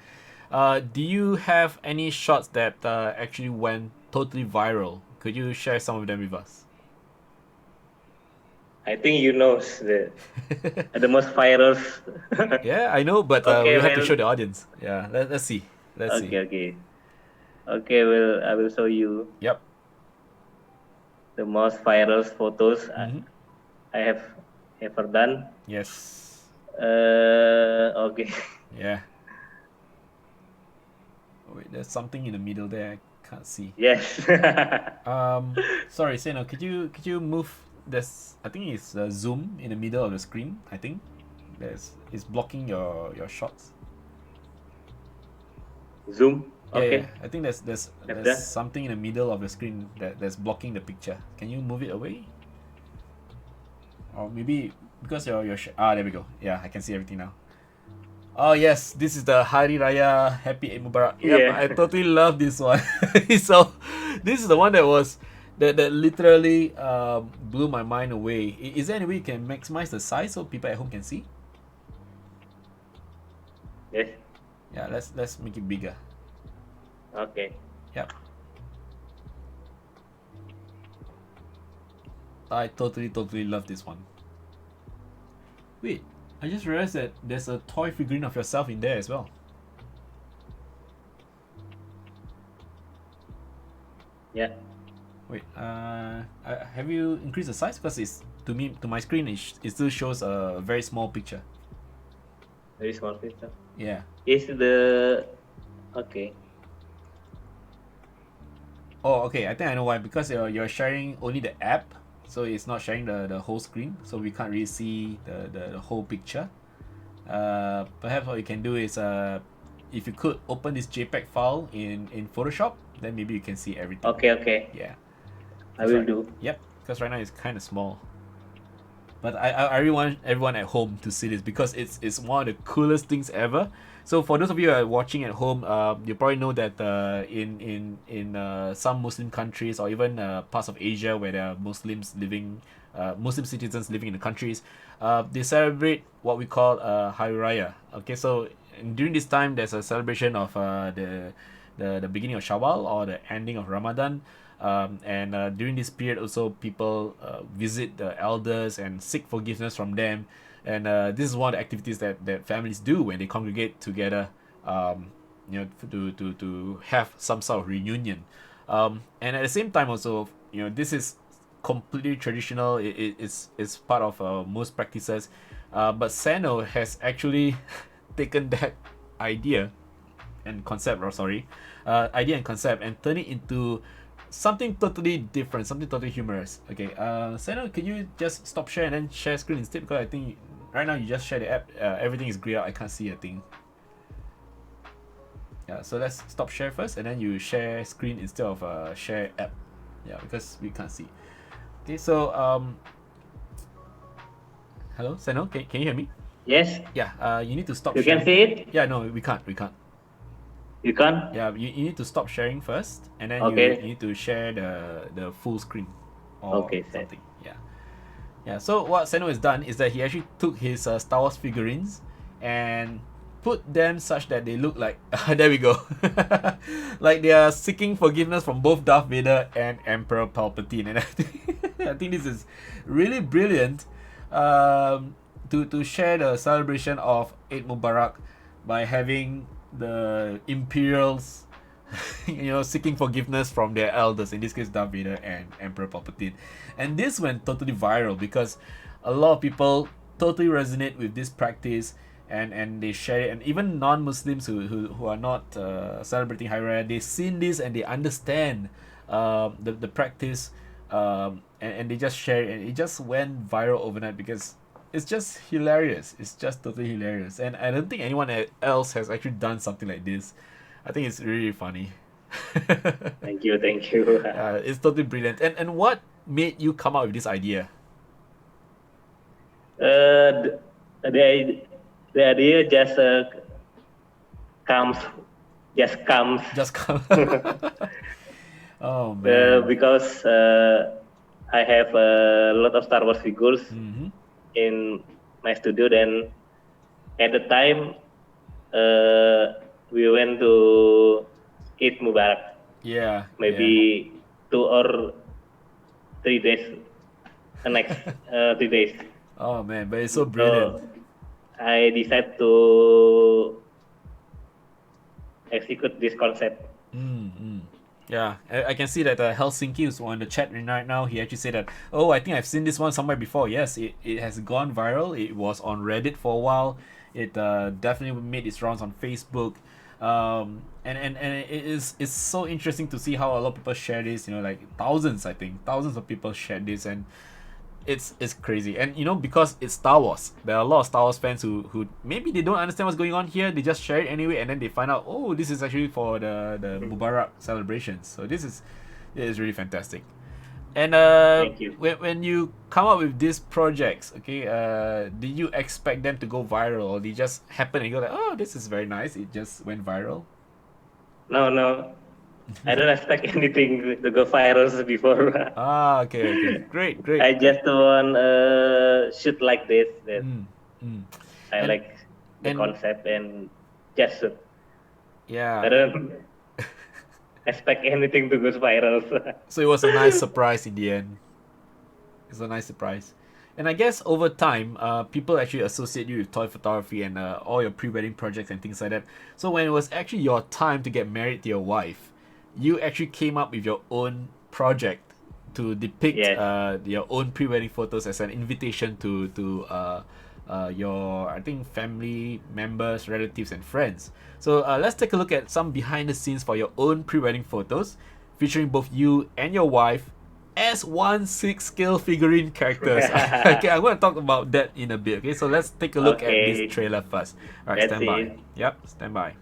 Do you have any shots that actually went totally viral? Could you share some of them with us? I think you know the most viral. Yeah, I know, but Okay, we have to well- show the audience. Yeah, let's see. Let's see. Okay. Well, I will show you Yep. the most viral photos I have ever done. Yes. Okay. Yeah. Oh, wait, there's something in the middle there. I can't see. Yes. Sorry, Seno, could you move this? I think it's zoom in the middle of the screen. I think it's blocking your shots. Zoom. Yeah, Okay. yeah. I think there's that. something in the middle of the screen that's blocking the picture. Can you move it away? Or maybe because there we go. Yeah, I can see everything now. Oh yes, this is the Hari Raya Happy Eid Mubarak. Yep, Yeah. I totally love this one. So this is the one that literally blew my mind away. Is there any way you can maximize the size so people at home can see? Yes. Yeah, let's make it bigger. Okay. Yep. I totally love this one. Wait, I just realized that there's a toy figurine of yourself in there as well. Yeah. Wait, have you increased the size? Because it's to my screen it still shows a very small picture. Very small picture. Yeah. Is the okay? Oh, okay. I think I know why. Because you're sharing only the app, so it's not sharing the whole screen, so we can't really see the whole picture. Perhaps what you can do is if you could open this JPEG file in Photoshop, then maybe you can see everything. Okay. Yeah. I will do. Yep. Because right now it's kind of small. But I really want everyone at home to see this because it's one of the coolest things ever. So for those of you who are watching at home, you probably know that in some Muslim countries or even parts of Asia where there are Muslim citizens living in the countries, they celebrate what we call Hari Raya. Okay, so during this time there's a celebration of the beginning of Shawwal or the ending of Ramadan. And during this period also people visit the elders and seek forgiveness from them, and this is one of the activities that families do when they congregate together, to have some sort of reunion, and at the same time also, this is completely traditional. It's part of most practices, but Seno has actually taken that idea and concept and turn it into something totally different, something totally humorous. Okay, Seno, can you just stop share and then share screen instead? Because I think right now you just share the app, everything is grayed out, I can't see a thing. Yeah, so let's stop share first and then you share screen instead of share app. Yeah, because we can't see. Okay, so hello, Seno, can you hear me? Yes. Yeah, you need to stop You sharing. can see it. Yeah, no, we can't. You can't. Yeah, you need to stop sharing first, and then Okay. you need to share the full screen or Okay, sir. something. Yeah. So what Seno has done is that he actually took his Star Wars figurines and put them such that they look like there we go, like they are seeking forgiveness from both Darth Vader and Emperor Palpatine, and I think this is really brilliant. To share the celebration of Eid Mubarak by having the Imperials seeking forgiveness from their elders, in this case Darth Vader and Emperor Palpatine. And this went totally viral because a lot of people totally resonate with this practice, and they share it, and even non-Muslims who are not celebrating Hari Raya, they've seen this and they understand the practice and they just share it, and it just went viral overnight because it's just hilarious. It's just totally hilarious, and I don't think anyone else has actually done something like this. I think it's really funny. Thank you. It's totally brilliant. And what made you come up with this idea? The idea comes just comes Just come. Oh man. because I have a lot of Star Wars figures in my studio. Then at the time, we went to Eid Mubarak. Yeah. Maybe 2 or 3 days. The next 3 days. Oh man, but it's so brilliant. So I decided to execute this concept. Yeah, I can see that Helsinki is on the chat right now. He actually said that, oh, I think I've seen this one somewhere before. Yes, it has gone viral. It was on Reddit for a while. It definitely made its rounds on Facebook. And it's so interesting to see how a lot of people share this. You know, like thousands of people shared this, and it's crazy. And you know, because it's Star Wars, there are a lot of Star Wars fans who maybe they don't understand what's going on here. They just share it anyway, and then they find out, oh, this is actually for the Mubarak celebrations. So it is really fantastic. And Thank you. when you come up with these projects, okay, did you expect them to go viral, or did it just happen and you go like, oh, this is very nice, it just went viral? No. I don't expect anything to go viral before. Okay. Great. I just want shoot like this. That I like the concept and just shoot. Yeah. I don't expect anything to go viral. So it was a nice surprise in the end. It's a nice surprise. And I guess over time, people actually associate you with toy photography and all your pre-wedding projects and things like that. So when it was actually your time to get married to your wife, you actually came up with your own project to depict your own pre-wedding photos as an invitation to your, I think, family members, relatives, and friends. So let's take a look at some behind the scenes for your own pre-wedding photos, featuring both you and your wife as 1/6 scale figurine characters. Okay, I'm going to talk about that in a bit. Okay, so let's take a look at this trailer first. All right, stand by. Yep, stand by.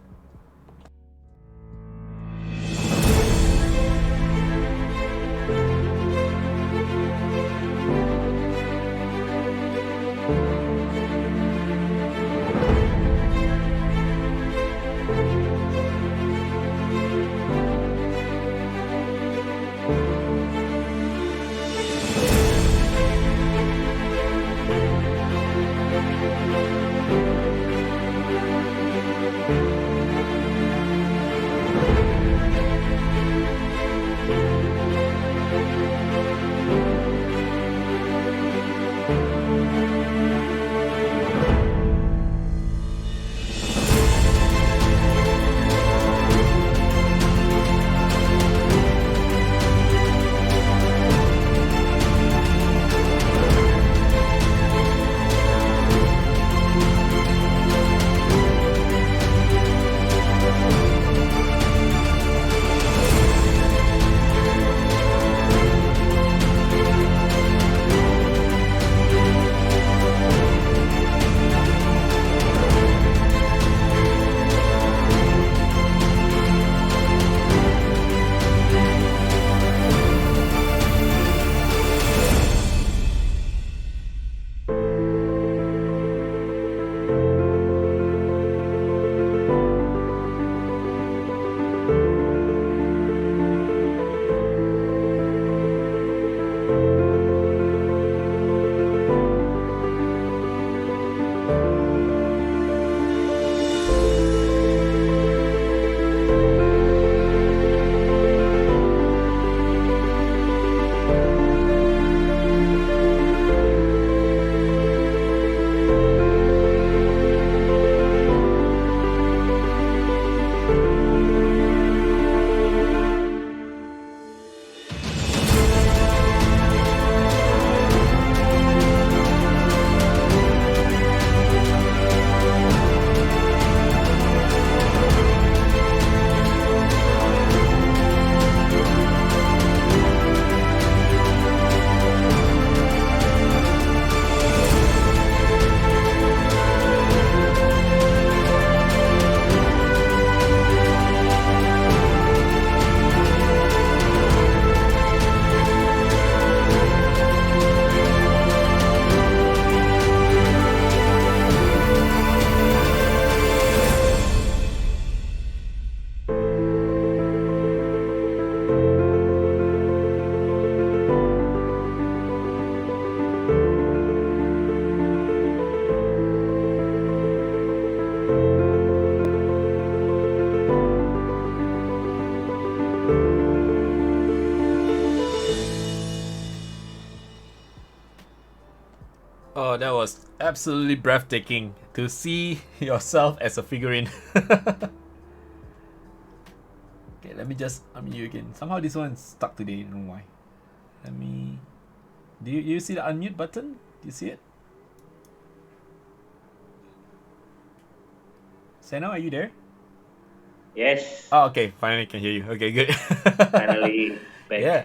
that was absolutely breathtaking to see yourself as a figurine. Okay, let me just unmute you again. Somehow this one's stuck today, I don't know why. Let me... Do you see the unmute button? Do you see it? Seno, are you there? Yes. Oh, okay. Finally can hear you. Okay, good. Finally back. Yeah.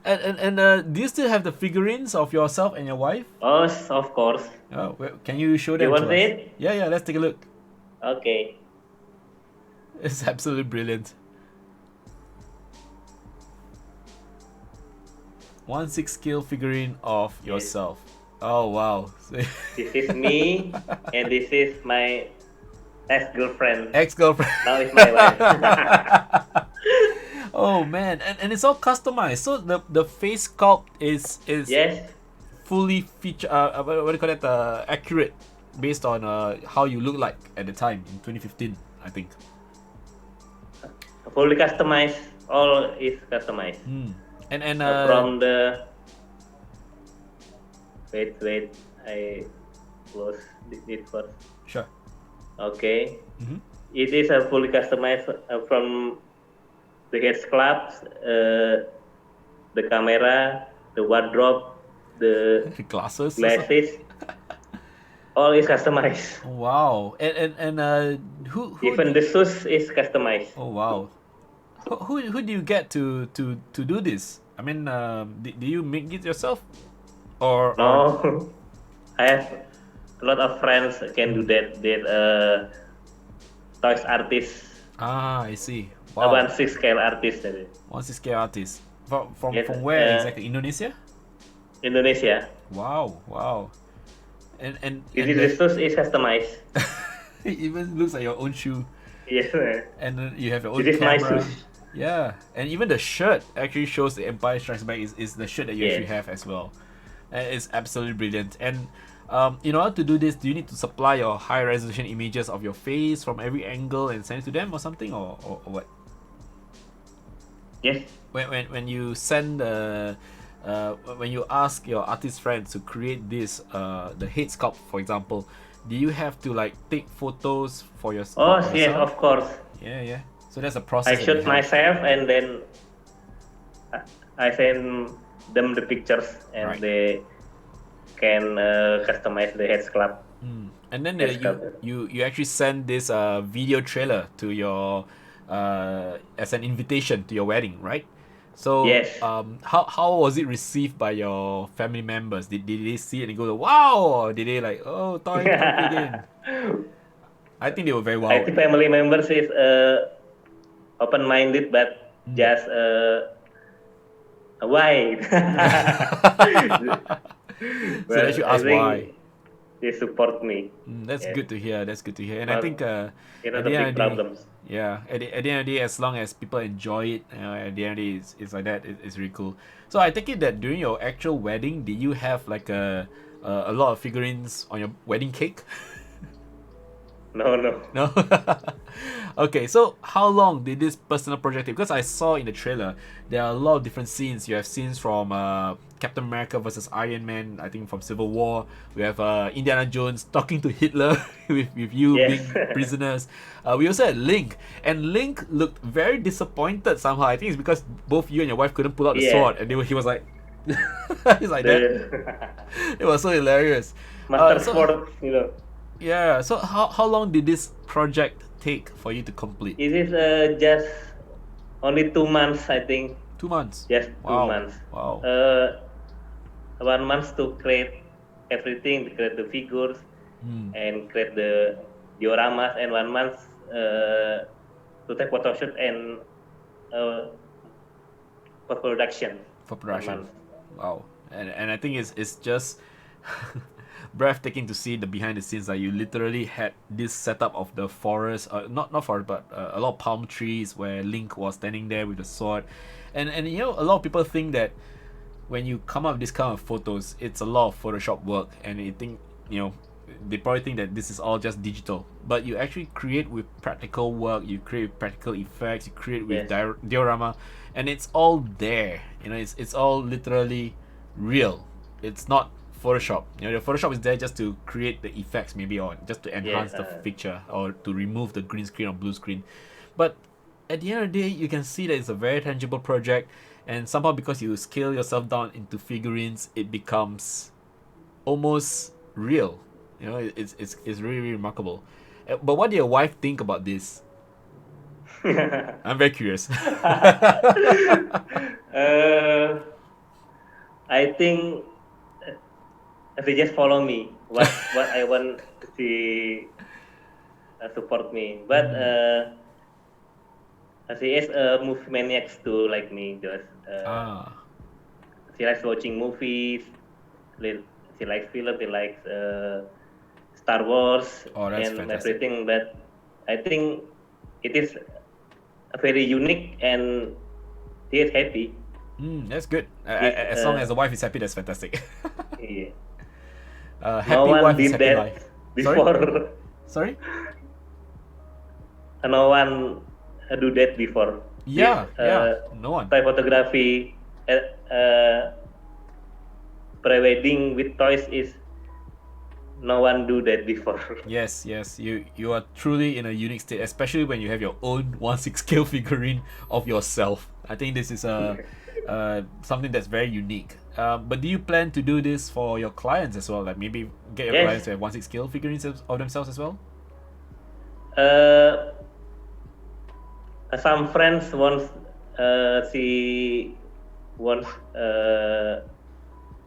And do you still have the figurines of yourself and your wife? Oh, of course. Oh, well, can you show them You to want us? it? Yeah, let's take a look. Okay. It's absolutely brilliant. 1/6 scale figurine of yourself. Oh wow. This is me, and this is my ex-girlfriend. Ex-girlfriend. Now it's my wife. Oh man, and it's all customized. So the face sculpt is Yes. fully feature what do you call it, accurate based on how you look like at the time in 2015, I think. Fully customized. All is customized. And From the wait, I close it first. sure. Okay. It is a fully customized from the head sculpt, the camera, the wardrobe, the Glasses. glasses. All is customized. Wow. And who Even the shoes is customized. Oh wow. Who do you get to do this? I mean, do you make it yourself, or No, I have a lot of friends can do that. That toys artist, I see. Wow. 1/6 scale artist. 1/6 scale artist. From Yes, where exactly? Indonesia? Indonesia. Wow. And The shoes is customized. it even looks like your own shoe. Yes. And then you have your own This is my camera. shoes. Yeah, and even the shirt actually shows the Empire Strikes Back is the shirt that you actually have as well. And it's absolutely brilliant. And in order to do this, do you need to supply your high resolution images of your face from every angle and send it to them or something, or what? Yes. When you send when you ask your artist friends to create this the head sculpt, for example, do you have to like take photos for your Oh, yourself? yes, of course. Yeah. So that's a process. I that shoot you have. myself and then I send them the pictures and Right. they can customize the head sculpt. And then Yes, you actually send this video trailer to your as an invitation to your wedding, right? So Yes. how was it received by your family members? Did they see it and go, wow? Or did they like, oh, toy again? I think they were very I wow. think family members is open-minded, but just why? So they should I ask think why. they support me. That's Yes. good to hear. That's good to hear. And I But, think the at the big end of the day, problems. yeah, at the end of the day, as long as people enjoy it, at the end of the day, it's like that. It's really cool. So I take it that during your actual wedding, did you have like a lot of figurines on your wedding cake? No. No. Okay, so how long did this personal project take? Because I saw in the trailer there are a lot of different scenes. You have scenes from Captain America versus Iron Man, I think from Civil War. We have Indiana Jones talking to Hitler with you Yes. being prisoners. We also had Link, and Link looked very disappointed somehow. I think it's because both you and your wife couldn't pull out the Yeah. sword, and he was like, he's like that. It was so hilarious. Master So- sport, Yeah. So how long did this project take for you to complete? It is just only 2 months, I think. 2 months. Just 2 Wow. months. Wow. 1 month to create everything, to create the figures and create the dioramas, and 1 month to take photo shoot and for production. For production. month. Wow. And I think it's just breathtaking to see the behind the scenes. Like you literally had this setup of the forest, not forest, but a lot of palm trees where Link was standing there with the sword, and you know, a lot of people think that when you come up with this kind of photos, it's a lot of Photoshop work, and you think, you know, they probably think that this is all just digital, but you actually create with practical work, you create with practical effects, you create with Yes. diorama, and it's all there. You know, it's all literally real. It's not Photoshop. You know, the Photoshop is there just to create the effects, maybe, or just to enhance the picture, or to remove the green screen or blue screen. But at the end of the day, you can see that it's a very tangible project, and somehow because you scale yourself down into figurines, it becomes almost real. You know, it's really, really remarkable. But what did your wife think about this? I'm very curious. I think they just follow me. What I want, she support me. But she is a movie maniac too, like me. Just she likes watching movies. She likes film. She likes Star Wars and fantastic. everything. But I think it is very unique, and she is happy. That's good. As long as the wife is happy, that's fantastic. Yeah. Happy No one wife is did happy that life. before. Sorry? No one do that before. Yeah, no one. Toy photography, pre-wedding with toys is no one do that before. Yes, you are truly in a unique state, especially when you have your own 1/6 scale figurine of yourself. I think this is something that's very unique. But do you plan to do this for your clients as well? Like maybe get your clients to have 1/6 scale figurines of themselves as well? Some friends wants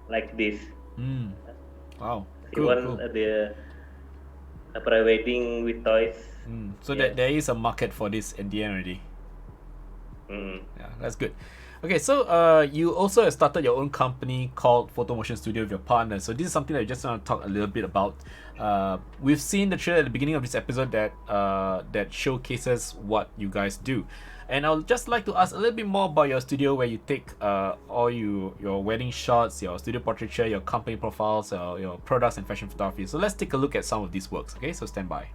like this. Wow. She want the pre-wedding with toys. So that there is a market for this at the end already. Yeah, that's good. Okay, so you also have started your own company called Photomotion Studio with your partner. So this is something that I just want to talk a little bit about. We've seen the trailer at the beginning of this episode that that showcases what you guys do. And I would just like to ask a little bit more about your studio, where you take all your wedding shots, your studio portraiture, your company profiles, your products and fashion photography. So let's take a look at some of these works. Okay, so stand by.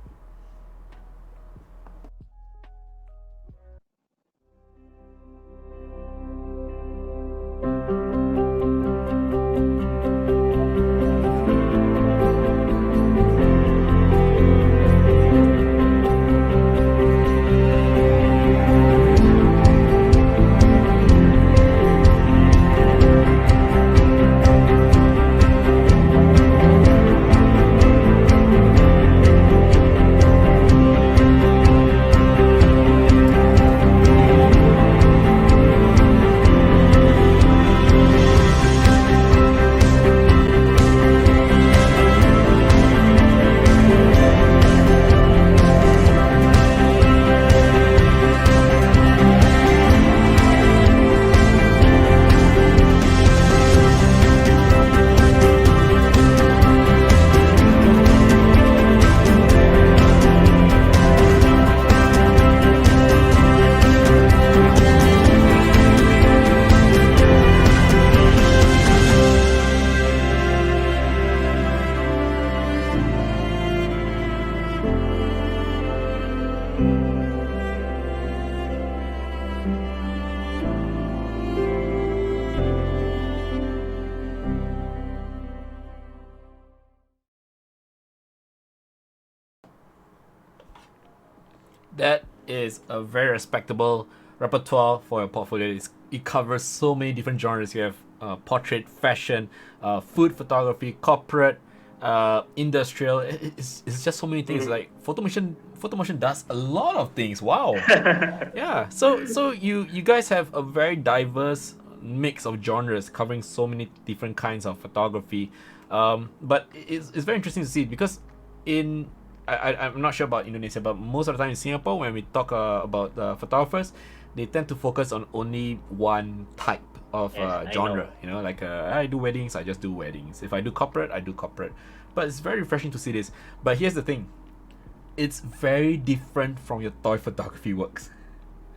That is a very respectable repertoire for your portfolio. It covers so many different genres. You have portrait, fashion, food photography, corporate, industrial. It's just so many things. Like Photomotion does a lot of things. Wow. Yeah. So you guys have a very diverse mix of genres covering so many different kinds of photography. But it's very interesting to see, because I'm not sure about Indonesia, but most of the time in Singapore, when we talk about photographers, they tend to focus on only one type of genre. You know, like I do weddings, I just do weddings. If I do corporate, I do corporate. But it's very refreshing to see this. But here's the thing, it's very different from your toy photography works.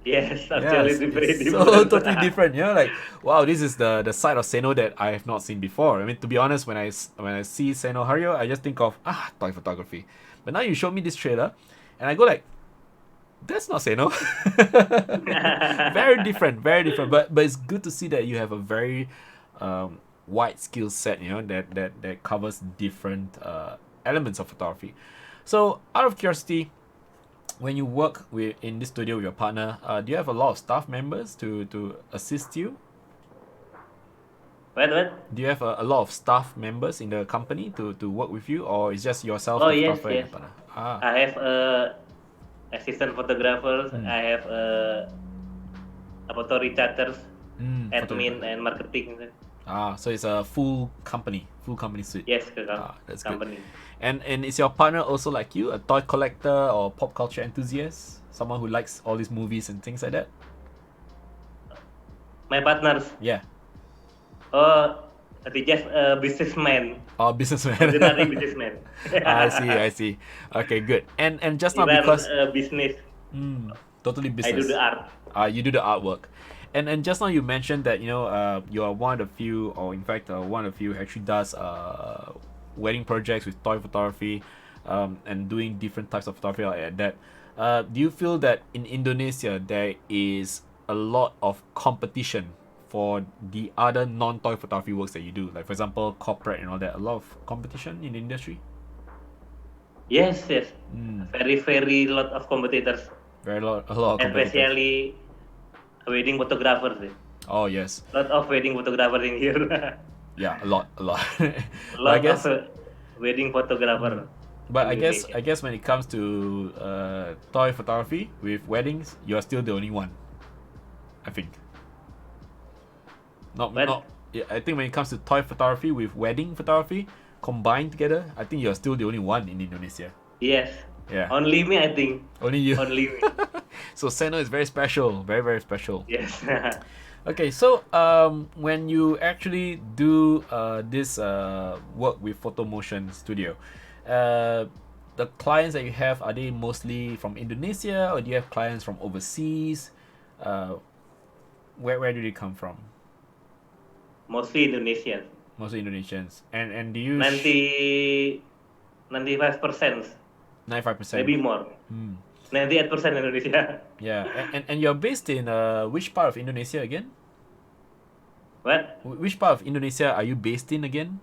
Yes, actually it's very different. So totally different. You know, like, wow, this is the side of Seno that I have not seen before. I mean, to be honest, when I see Seno Haryo, I just think of toy photography. But now you showed me this trailer, and I go like, that's not Seno. Very different, very different. But it's good to see that you have a very wide skill set, that covers different elements of photography. So, out of curiosity, when you work in this studio with your partner, do you have a lot of staff members to assist you? What? Do you have a lot of staff members in the company to work with you, or is just yourself, Oh, the yes, photographer, and yes. your partner? Ah, I have assistant photographers. I have a photo retouchers, admin, photographer. and marketing. So it's a full company suite. Yes, That's company. good. And is your partner also like you, a toy collector or pop culture enthusiast, someone who likes all these movies and things like that? My partners. Yeah. Oh, they just a businessman. Oh, businessman. Ordinary businessman. I see. Okay, good. And just He now, runs because a business. totally I do business. the art. You do the artwork. And just now you mentioned that you are one of the few, or in fact one of the few who actually does wedding projects with toy photography, and doing different types of photography at that. Do you feel that in Indonesia there is a lot of competition for the other non-toy photography works that you do, like for example corporate and all that? A lot of competition in the industry. Yes. Very, very lot of competitors, A lot of competitors. especially wedding photographers. Oh yes. Lot of wedding photographers in here. Yeah, a lot. Lot of wedding photographer. But Indonesia. I guess when it comes to toy photography with weddings, you are still the only one, I think. I think when it comes to toy photography with wedding photography combined together, I think you're still the only one in Indonesia. Yes. Yeah. Only me, I think. Only you. Only me. So Seno is very special, very, very special. Yes. Okay, so when you actually do this work with Photomotion Studio, the clients that you have, are they mostly from Indonesia, or do you have clients from overseas? Where do they come from? Mostly Indonesian. Mostly Indonesians. And do you 95%, 95%? maybe more. 98% Indonesia. Yeah, and you're based in which part of Indonesia again? What? Which part of Indonesia are you based in again?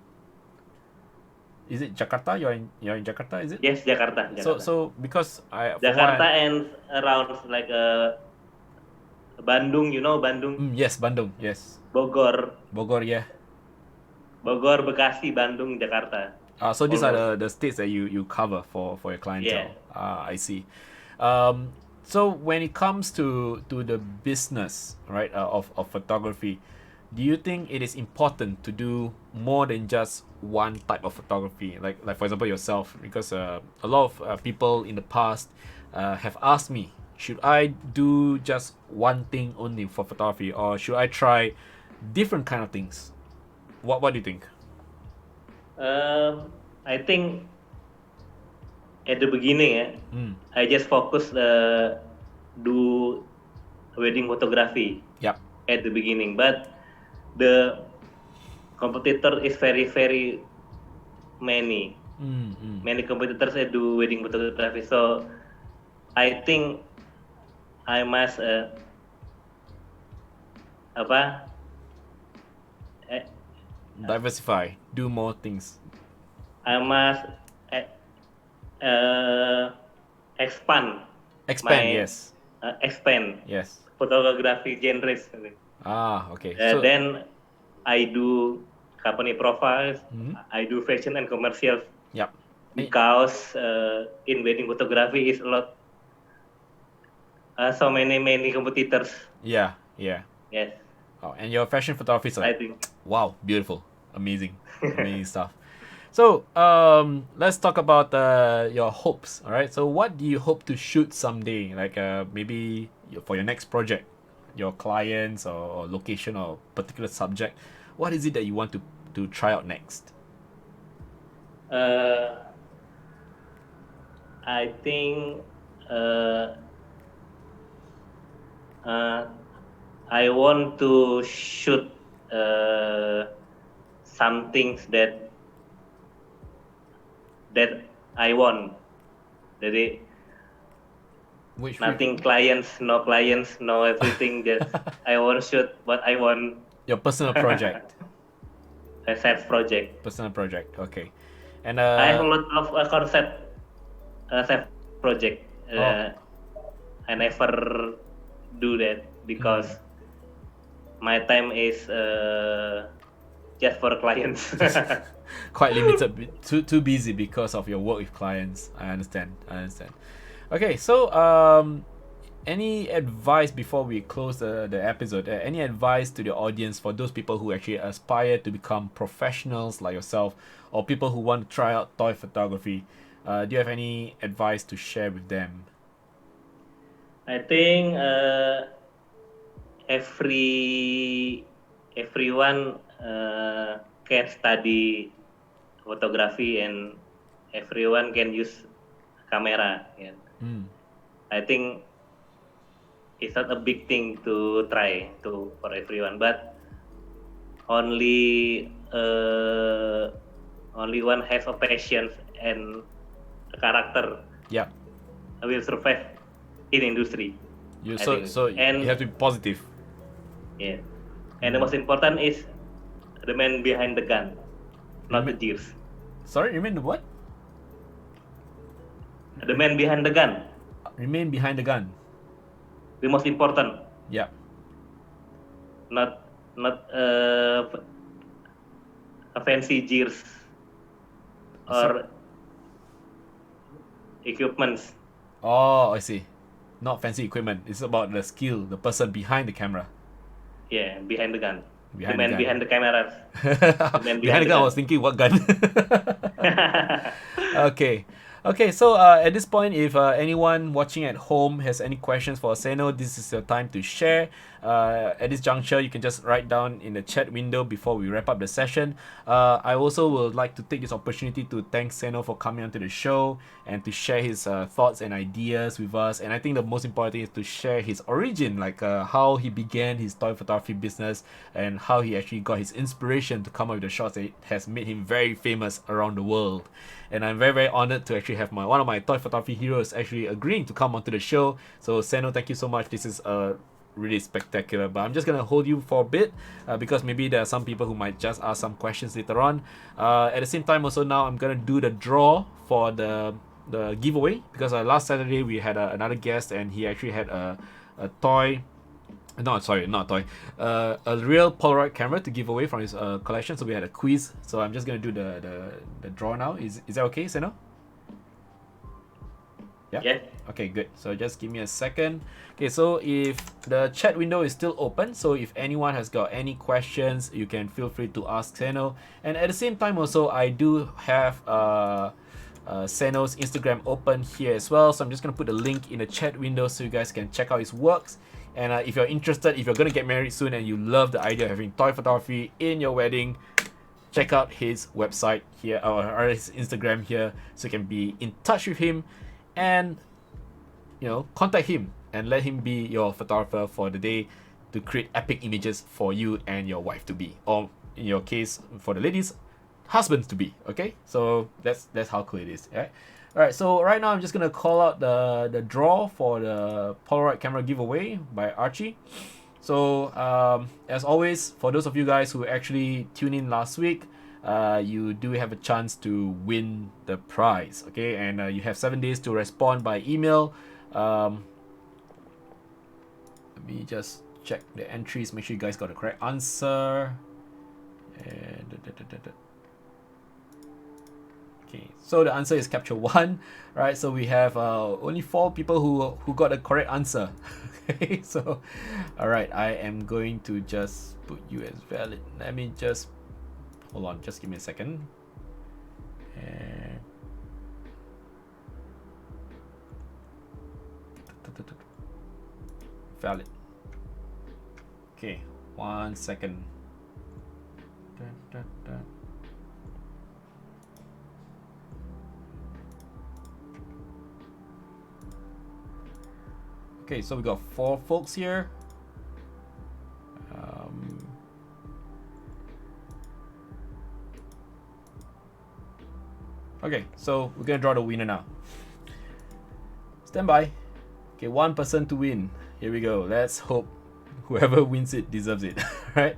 Is it Jakarta? You're in Jakarta, is it? Yes, Jakarta. So because Jakarta and around like Bandung, you know Bandung? Yes, Bandung, yes. Bogor, Yeah. Bogor, Bekasi, Bandung, Jakarta. So these are the states that you cover for your clientele. Yeah. I see. So when it comes to the business, right, of photography, do you think it is important to do more than just one type of photography? Like for example yourself, because a lot of people in the past have asked me, should I do just one thing only for photography, or should I try different kind of things? What do you think? I think at the beginning, I just focus do wedding photography. Yep. At the beginning, but the competitor is very, very many. Many competitors that do wedding photography, so I think I must diversify, do more things. I must expand. Yes. Expand. Yes. Photography genres. Okay. Then I do company profiles. I do fashion and commercial. Yep. Because in wedding photography is a lot. So many competitors. Yeah. Yes. Oh, and your fashion photography is I think. Wow, beautiful, amazing stuff. So let's talk about your hopes. All right. So what do you hope to shoot someday? Like maybe for your next project, your clients or location or particular subject. What is it that you want to try out next? I think I want to shoot some things that I want. Jadi nothing clients, no everything. Just I want to shoot what I want. Your personal project. a self project. Personal project. Okay. And I have a lot of concept self project. I never do that because my time is just for clients. quite limited, too busy because of your work with clients. I understand. Okay, so any advice before we close the episode? Any advice to the audience for those people who actually aspire to become professionals like yourself, or people who want to try out toy photography? Do you have any advice to share with them? I think everyone can study photography and everyone can use camera. Yeah. I think it's not a big thing to try for everyone, but only one has a passion and a character. Yeah. Will survive in industry. You have to be positive. Yeah. And the most important is the man behind the gun, not the gears. Sorry, remain the what? The man behind the gun. Remain behind the gun. The most important. Yeah. Not a fancy gears or equipments. Oh, I see. Not fancy equipment. It's about the skill, the person behind the camera. Yeah, behind the gun. Behind the man the gun. behind the cameras. Behind the gun, I was thinking, what gun? Okay, so at this point, if anyone watching at home has any questions for Seno, this is your time to share. At this juncture, you can just write down in the chat window before we wrap up the session. I also would like to take this opportunity to thank Seno for coming onto the show and to share his thoughts and ideas with us. And I think the most important thing is to share his origin, like how he began his toy photography business and how he actually got his inspiration to come up with the shots that has made him very famous around the world. And I'm very, very honored to actually have one of my toy photography heroes actually agreeing to come onto the show. So Seno, thank you so much. This is really spectacular, but I'm just gonna hold you for a bit because maybe there are some people who might just ask some questions later on. At the same time, also now I'm gonna do the draw for the giveaway because last Saturday we had another guest and he actually had a toy. No, sorry, not a toy. A real Polaroid camera to give away from his collection. So we had a quiz. So I'm just gonna do the draw now. Is that okay, Seno? Yeah. Okay, good. So just give me a second. Okay, so if the chat window is still open, so if anyone has got any questions, you can feel free to ask Seno. And at the same time, also I do have Seno's Instagram open here as well. So I'm just gonna put the link in the chat window so you guys can check out his works. And if you're interested, if you're gonna get married soon and you love the idea of having toy photography in your wedding, check out his website here or his Instagram here so you can be in touch with him and contact him and let him be your photographer for the day to create epic images for you and your wife to be, or in your case for the ladies, husbands to be. Okay, so that's how cool it is. Alright, so right now I'm just gonna call out the draw for the Polaroid camera giveaway by Archie. So as always, for those of you guys who actually tuned in last week, you do have a chance to win the prize. Okay, and you have 7 days to respond by email. Let me just check the entries, make sure you guys got the correct answer. And okay, so the answer is capture 1, right? So we have only 4 people who got the correct answer. Okay, so all right, I am going to just put you as valid. Let me just hold on, just give me a second. And valid. Okay, 1 second. Okay, so we got 4 folks here. Okay, so we're gonna draw the winner now. Stand by. Okay, 1 person to win. Here we go. Let's hope whoever wins it deserves it. Right?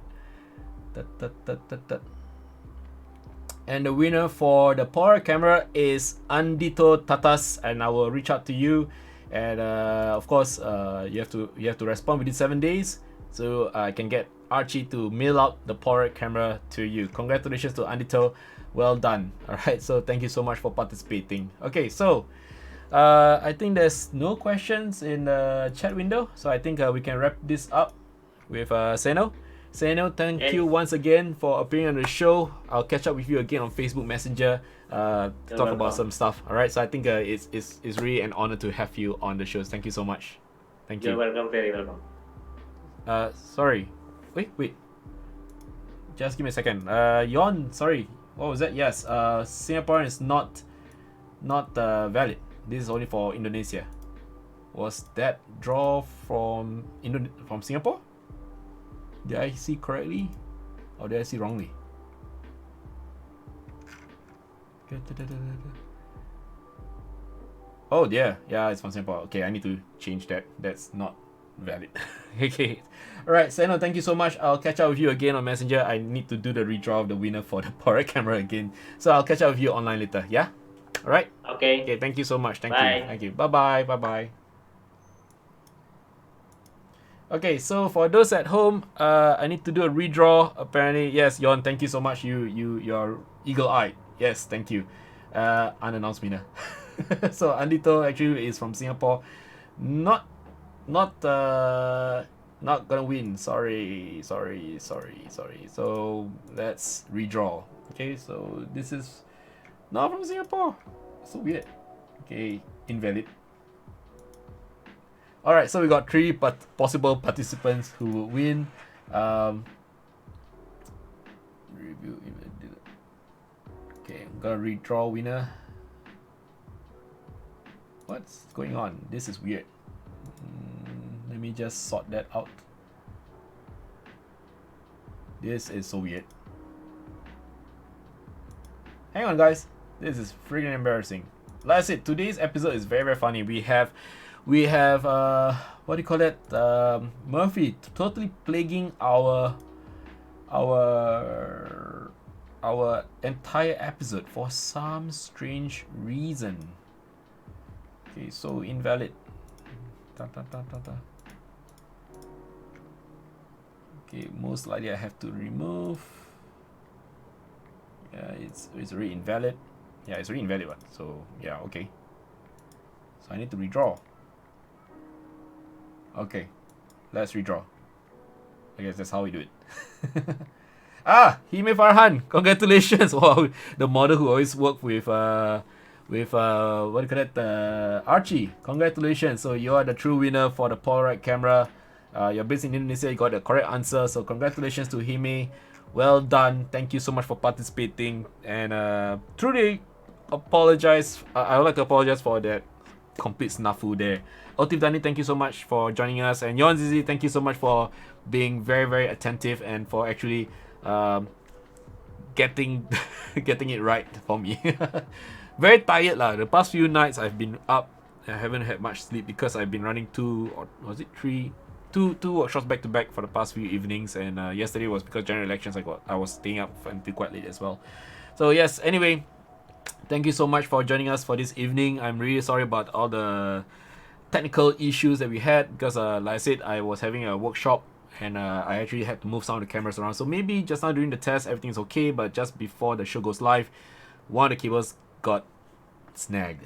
And the winner for the Power camera is Andito Tatas, and I will reach out to you. And of course, you have to respond within 7 days, so I can get Archie to mail out the Power camera to you. Congratulations to Andito, well done. All right, so thank you so much for participating. Okay, so I think there's no questions in the chat window, so I think we can wrap this up with Seno. Seno, thank you once again for appearing on the show. I'll catch up with you again on Facebook Messenger to talk about some stuff. All right, so I think it's really an honor to have you on the show. Thank you so much. Thank you. You're welcome, very welcome. Sorry. Wait. Just give me a second. Yon, sorry. What was that? Yes. Singaporean is not valid. This is only for Indonesia. Was that draw from Singapore? Did I see correctly, or did I see wrongly? Oh yeah, it's from Singapore. Okay, I need to change that. That's not valid. Okay. Alright, Seno, thank you so much. I'll catch up with you again on Messenger. I need to do the redraw of the winner for the Power camera again. So I'll catch up with you online later, yeah? Alright? Okay. Okay, thank you so much. Thank Bye. you. Thank you. Bye-bye. Okay, so for those at home, I need to do a redraw. Apparently, yes, Yon, thank you so much. You're eagle-eyed. Yes, thank you. Unannounced winner. So Andito actually is from Singapore. Not gonna win. Sorry. So let's redraw. Okay, so this is not from Singapore. So weird. Okay, invalid. Alright, so we got 3 possible participants who will win. Review. Okay, I'm gonna redraw winner. What's going on? This is weird. Let me just sort that out. This is so weird. Hang on, guys. This is freaking embarrassing. Like I said, today's episode is very, very funny. We have what do you call that? Murphy totally plaguing our entire episode for some strange reason. Okay, so invalid. Okay, most likely I have to remove. Yeah, it's already invalid. Yeah, it's already invalid one. So yeah, okay. So I need to redraw. Okay, let's redraw. I guess that's how we do it. Hime Farhan, congratulations! Wow, the model who always worked with what do you call it? Archie. Congratulations! So you are the true winner for the Polaroid camera. You're based in Indonesia. You got the correct answer. So congratulations to Hime. Well done. Thank you so much for participating. And truly apologize. I would like to apologize for that complete snafu there. Otif Dani, thank you so much for joining us. And Yon Zizi, thank you so much for being very, very attentive and for actually getting it right for me. Very tired lah. The past few nights I've been up. I haven't had much sleep because I've been running two workshops back to back for the past few evenings. And yesterday was because general elections. I was staying up until quite late as well. So yes. Anyway, thank you so much for joining us for this evening. I'm really sorry about all the technical issues that we had because like I said, I was having a workshop and I actually had to move some of the cameras around. So maybe just now during the test everything's okay, but just before the show goes live, one of the cables got snagged.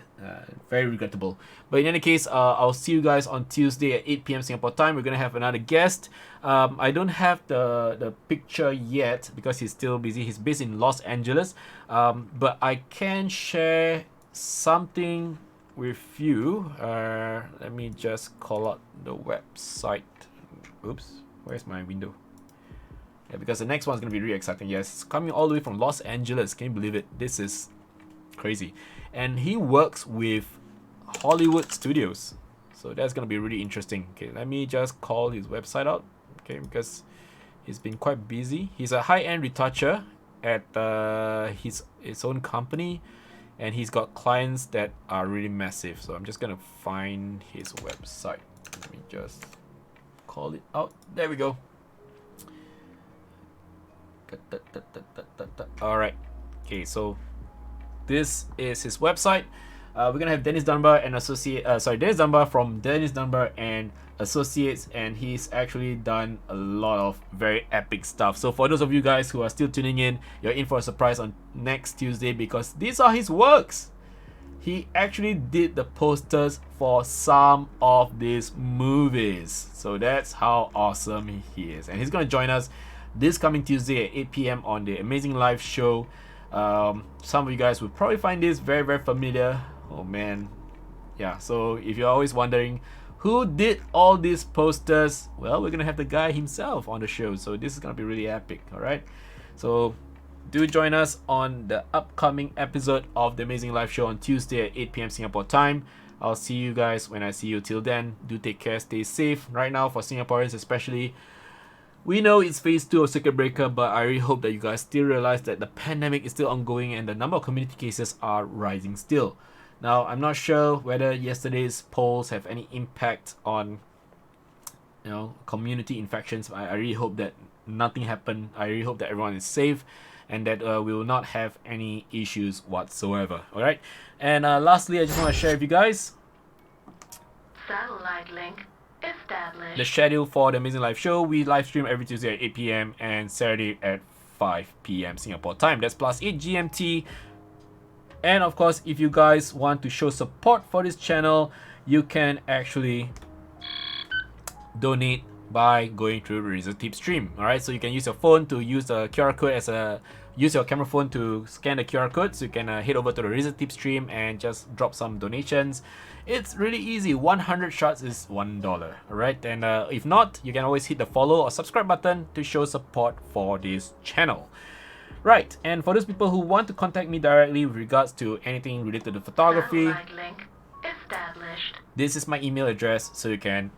Very regrettable. But in any case, I'll see you guys on Tuesday at 8 p.m. Singapore time. We're gonna have another guest. I don't have the picture yet because he's still busy. He's based in Los Angeles, but I can share something with you. Let me just call out the website. Oops, where's my window? Yeah, because the next one's gonna be really exciting. Yes, it's coming all the way from Los Angeles. Can you believe it? This is crazy. And he works with Hollywood studios, so that's gonna be really interesting. Okay, let me just call his website out. Okay, because he's been quite busy. He's a high-end retoucher at his own company, and he's got clients that are really massive. So I'm just gonna find his website. Let me just call it out. There we go. All right. Okay, so this is his website. We're gonna have Dennis Dunbar and Dennis Dunbar from Dennis Dunbar and Associates, and he's actually done a lot of very epic stuff. So for those of you guys who are still tuning in, you're in for a surprise on next Tuesday, because these are his works. He actually did the posters for some of these movies. So that's how awesome he is. And he's gonna join us this coming Tuesday at 8 p.m. on the A-MEZ-ING Live Show. Some of you guys will probably find this very, very familiar. Oh man, yeah. So if you're always wondering who did all these posters, well, we're gonna have the guy himself on the show. So this is gonna be really epic. All right. So do join us on the upcoming episode of the A-MEZ-ING Live Show on Tuesday at 8 p.m. Singapore time. I'll see you guys when I see you. Till then, do take care, stay safe. Right now, for Singaporeans especially, we know it's phase 2 of circuit breaker, but I really hope that you guys still realize that the pandemic is still ongoing and the number of community cases are rising still. Now, I'm not sure whether yesterday's polls have any impact on, community infections. I really hope that nothing happened. I really hope that everyone is safe and that we will not have any issues whatsoever. All right. And lastly, I just want to share with you guys Satellite link established. the schedule for the A-MEZ-ING Live Show. We live stream every Tuesday at 8 p.m. and Saturday at 5 p.m. Singapore time. That's +8 GMT. And of course, if you guys want to show support for this channel, you can actually donate by going through the Razer Tip stream. All right, so you can use your phone to use the QR code use your camera phone to scan the QR code. So you can head over to the Razer Tip stream and just drop some donations. It's really easy. 100 shots is $1. All right, and if not, you can always hit the follow or subscribe button to show support for this channel. Right, and for those people who want to contact me directly with regards to anything related to photography, Satellite link established. this is my email address, so you can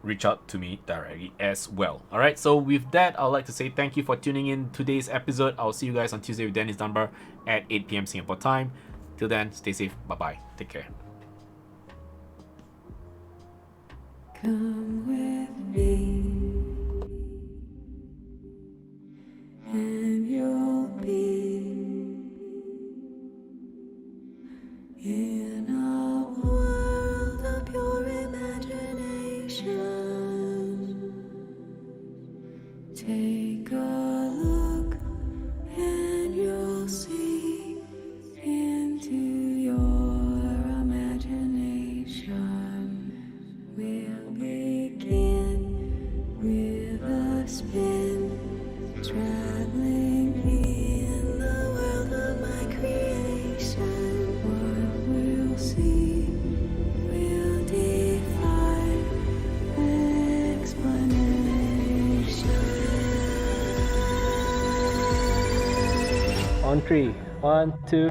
reach out to me directly as well. All right, so with that, I'd like to say thank you for tuning in today's episode. I'll see you guys on Tuesday with Dennis Dunbar at 8 p.m. Singapore time. Till then, stay safe. Bye-bye. Take care. Come with me, and you'll be in a world of pure imagination. Take a look, and you'll see into your imagination. We'll begin with a spin, traveling in the world of my creation. What we'll see will defy explanation. On 3, 1, 2.